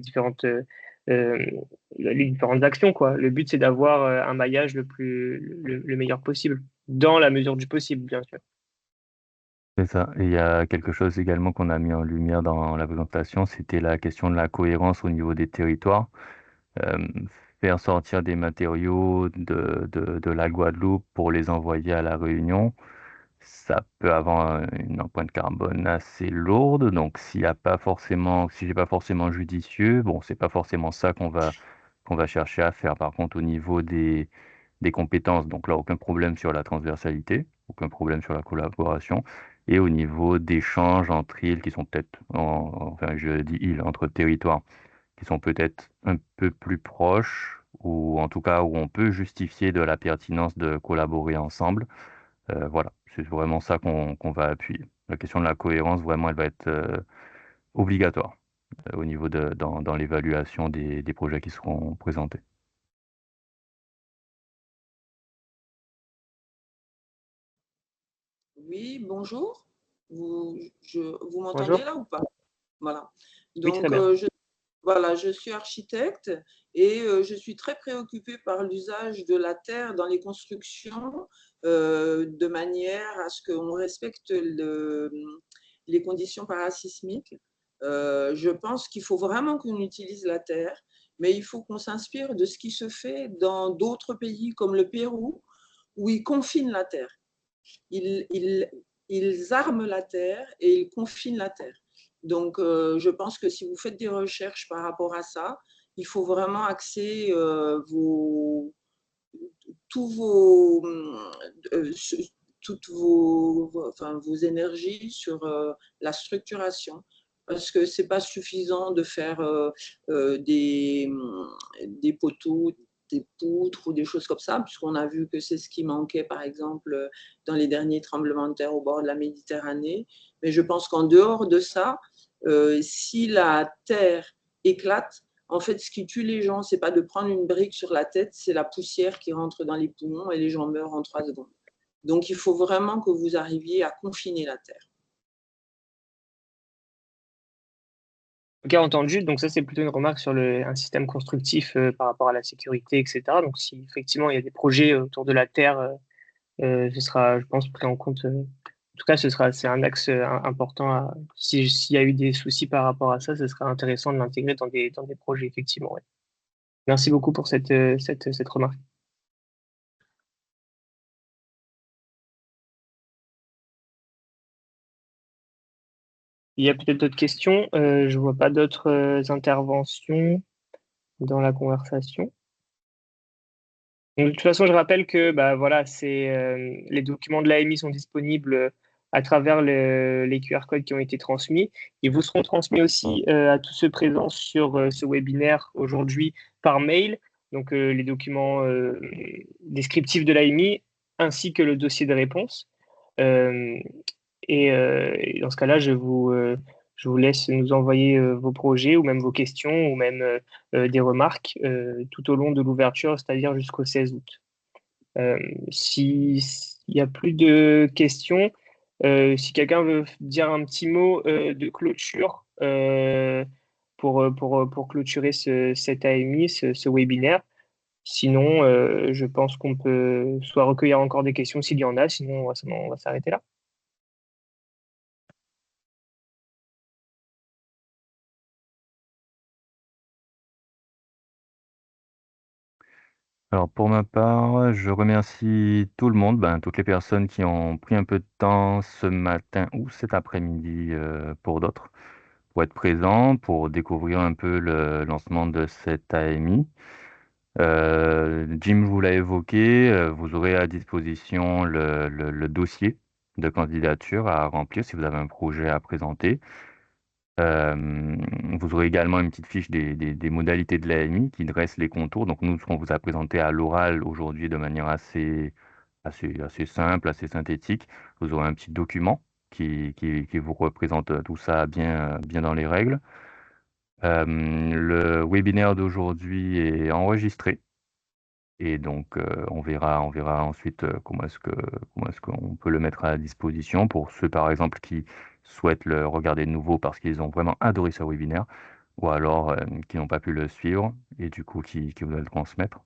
euh, les différentes actions, quoi. Le but, c'est d'avoir un maillage le meilleur possible, dans la mesure du possible, bien sûr. C'est ça. Et il y a quelque chose également qu'on a mis en lumière dans la présentation, c'était la question de la cohérence au niveau des territoires. Euh, Faire sortir des matériaux de la Guadeloupe pour les envoyer à La Réunion, ça peut avoir une empreinte carbone assez lourde. Donc, si c'est pas forcément judicieux, bon, c'est pas forcément ça qu'on va chercher à faire. Par contre, au niveau des compétences, donc là, aucun problème sur la transversalité, aucun problème sur la collaboration. Et au niveau d'échanges entre îles qui sont peut-être, enfin, je dis îles, entre territoires, qui sont peut-être un peu plus proches, ou en tout cas où on peut justifier de la pertinence de collaborer ensemble. Voilà, c'est vraiment ça qu'on va appuyer. La question de la cohérence, vraiment, elle va être obligatoire au niveau dans l'évaluation des projets qui seront présentés. Oui, bonjour. Vous m'entendez Bonjour. là ou pas? Voilà. Oui, très Donc, bien. voilà, je suis architecte et je suis très préoccupée par l'usage de la terre dans les constructions de manière à ce qu'on respecte les conditions parasismiques. Je pense qu'il faut vraiment qu'on utilise la terre, mais il faut qu'on s'inspire de ce qui se fait dans d'autres pays comme le Pérou, où ils confinent la terre. Ils arment la terre et ils confinent la terre. Donc, je pense que si vous faites des recherches par rapport à ça, il faut vraiment axer tous vos, euh, toutes vos énergies sur la structuration. Parce que ce n'est pas suffisant de faire des poteaux, des poutres ou des choses comme ça, puisqu'on a vu que c'est ce qui manquait, par exemple, dans les derniers tremblements de terre au bord de la Méditerranée. Mais je pense qu'en dehors de ça, si la terre éclate, en fait, ce qui tue les gens, c'est pas de prendre une brique sur la tête, c'est la poussière qui rentre dans les poumons et les gens meurent en 3 secondes. Donc, il faut vraiment que vous arriviez à confiner la terre. Ok, entendu. Donc ça, c'est plutôt une remarque sur un système constructif par rapport à la sécurité, etc. Donc si effectivement il y a des projets autour de la Terre, ce sera, je pense, pris en compte. En tout cas, c'est un axe important. S'il y a eu des soucis par rapport à ça, ce sera intéressant de l'intégrer dans des projets, effectivement. Ouais. Merci beaucoup pour cette remarque. Il y a peut-être d'autres questions. Je vois pas d'autres interventions dans la conversation. Donc, de toute façon, je rappelle que bah, voilà, les documents de l'AMI sont disponibles à travers les QR codes qui ont été transmis. Ils vous seront transmis aussi à tous ceux présents sur ce webinaire aujourd'hui par mail. Donc, les documents descriptifs de l'AMI ainsi que le dossier de réponse. Euh, et dans ce cas-là, je vous laisse nous envoyer vos projets ou même vos questions ou même des remarques tout au long de l'ouverture, c'est-à-dire jusqu'au 16 août. S'il n'y a plus de questions, si quelqu'un veut dire un petit mot de clôture pour clôturer cet AMI, ce webinaire, sinon je pense qu'on peut soit recueillir encore des questions s'il y en a, sinon on va s'arrêter là. Alors pour ma part, je remercie tout le monde, toutes les personnes qui ont pris un peu de temps ce matin ou cet après-midi pour d'autres, pour être présents, pour découvrir un peu le lancement de cette AMI. Jim vous l'a évoqué, vous aurez à disposition le dossier de candidature à remplir si vous avez un projet à présenter. Vous aurez également une petite fiche des modalités de l'AMI qui dresse les contours. Donc nous, ce qu'on vous a présenté à l'oral aujourd'hui de manière assez simple, assez synthétique, vous aurez un petit document qui vous représente tout ça bien dans les règles. Le webinaire d'aujourd'hui est enregistré et donc on verra ensuite comment est-ce qu'on peut le mettre à disposition pour ceux par exemple qui souhaitent le regarder de nouveau parce qu'ils ont vraiment adoré ce webinaire ou alors qui n'ont pas pu le suivre et du coup qui voudraient le transmettre.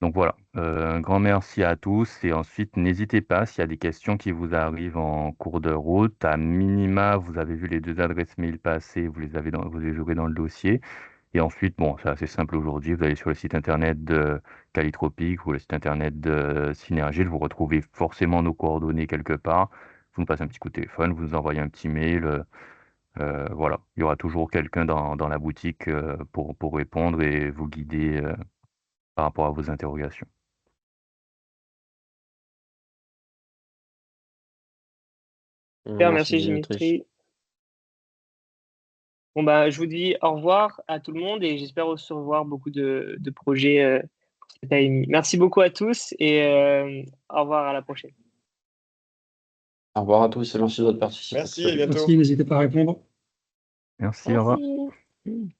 Donc voilà, un grand merci à tous et ensuite n'hésitez pas s'il y a des questions qui vous arrivent en cours de route, à minima vous avez vu les 2 adresses mail passer, vous les aurez dans le dossier et ensuite bon c'est assez simple aujourd'hui, vous allez sur le site internet de Calitropic ou le site internet de Synergile, vous retrouvez forcément nos coordonnées quelque part, vous nous passez un petit coup de téléphone, vous nous envoyez un petit mail, voilà, il y aura toujours quelqu'un dans la boutique pour répondre et vous guider par rapport à vos interrogations. Super, merci Dimitri. Bon, bah, je vous dis au revoir à tout le monde et j'espère recevoir beaucoup de projets pour cette AMI. Merci beaucoup à tous et au revoir, à la prochaine. Au revoir à tous et merci de votre participation. Merci, à bientôt. Merci, n'hésitez pas à répondre. Merci, au revoir. Merci.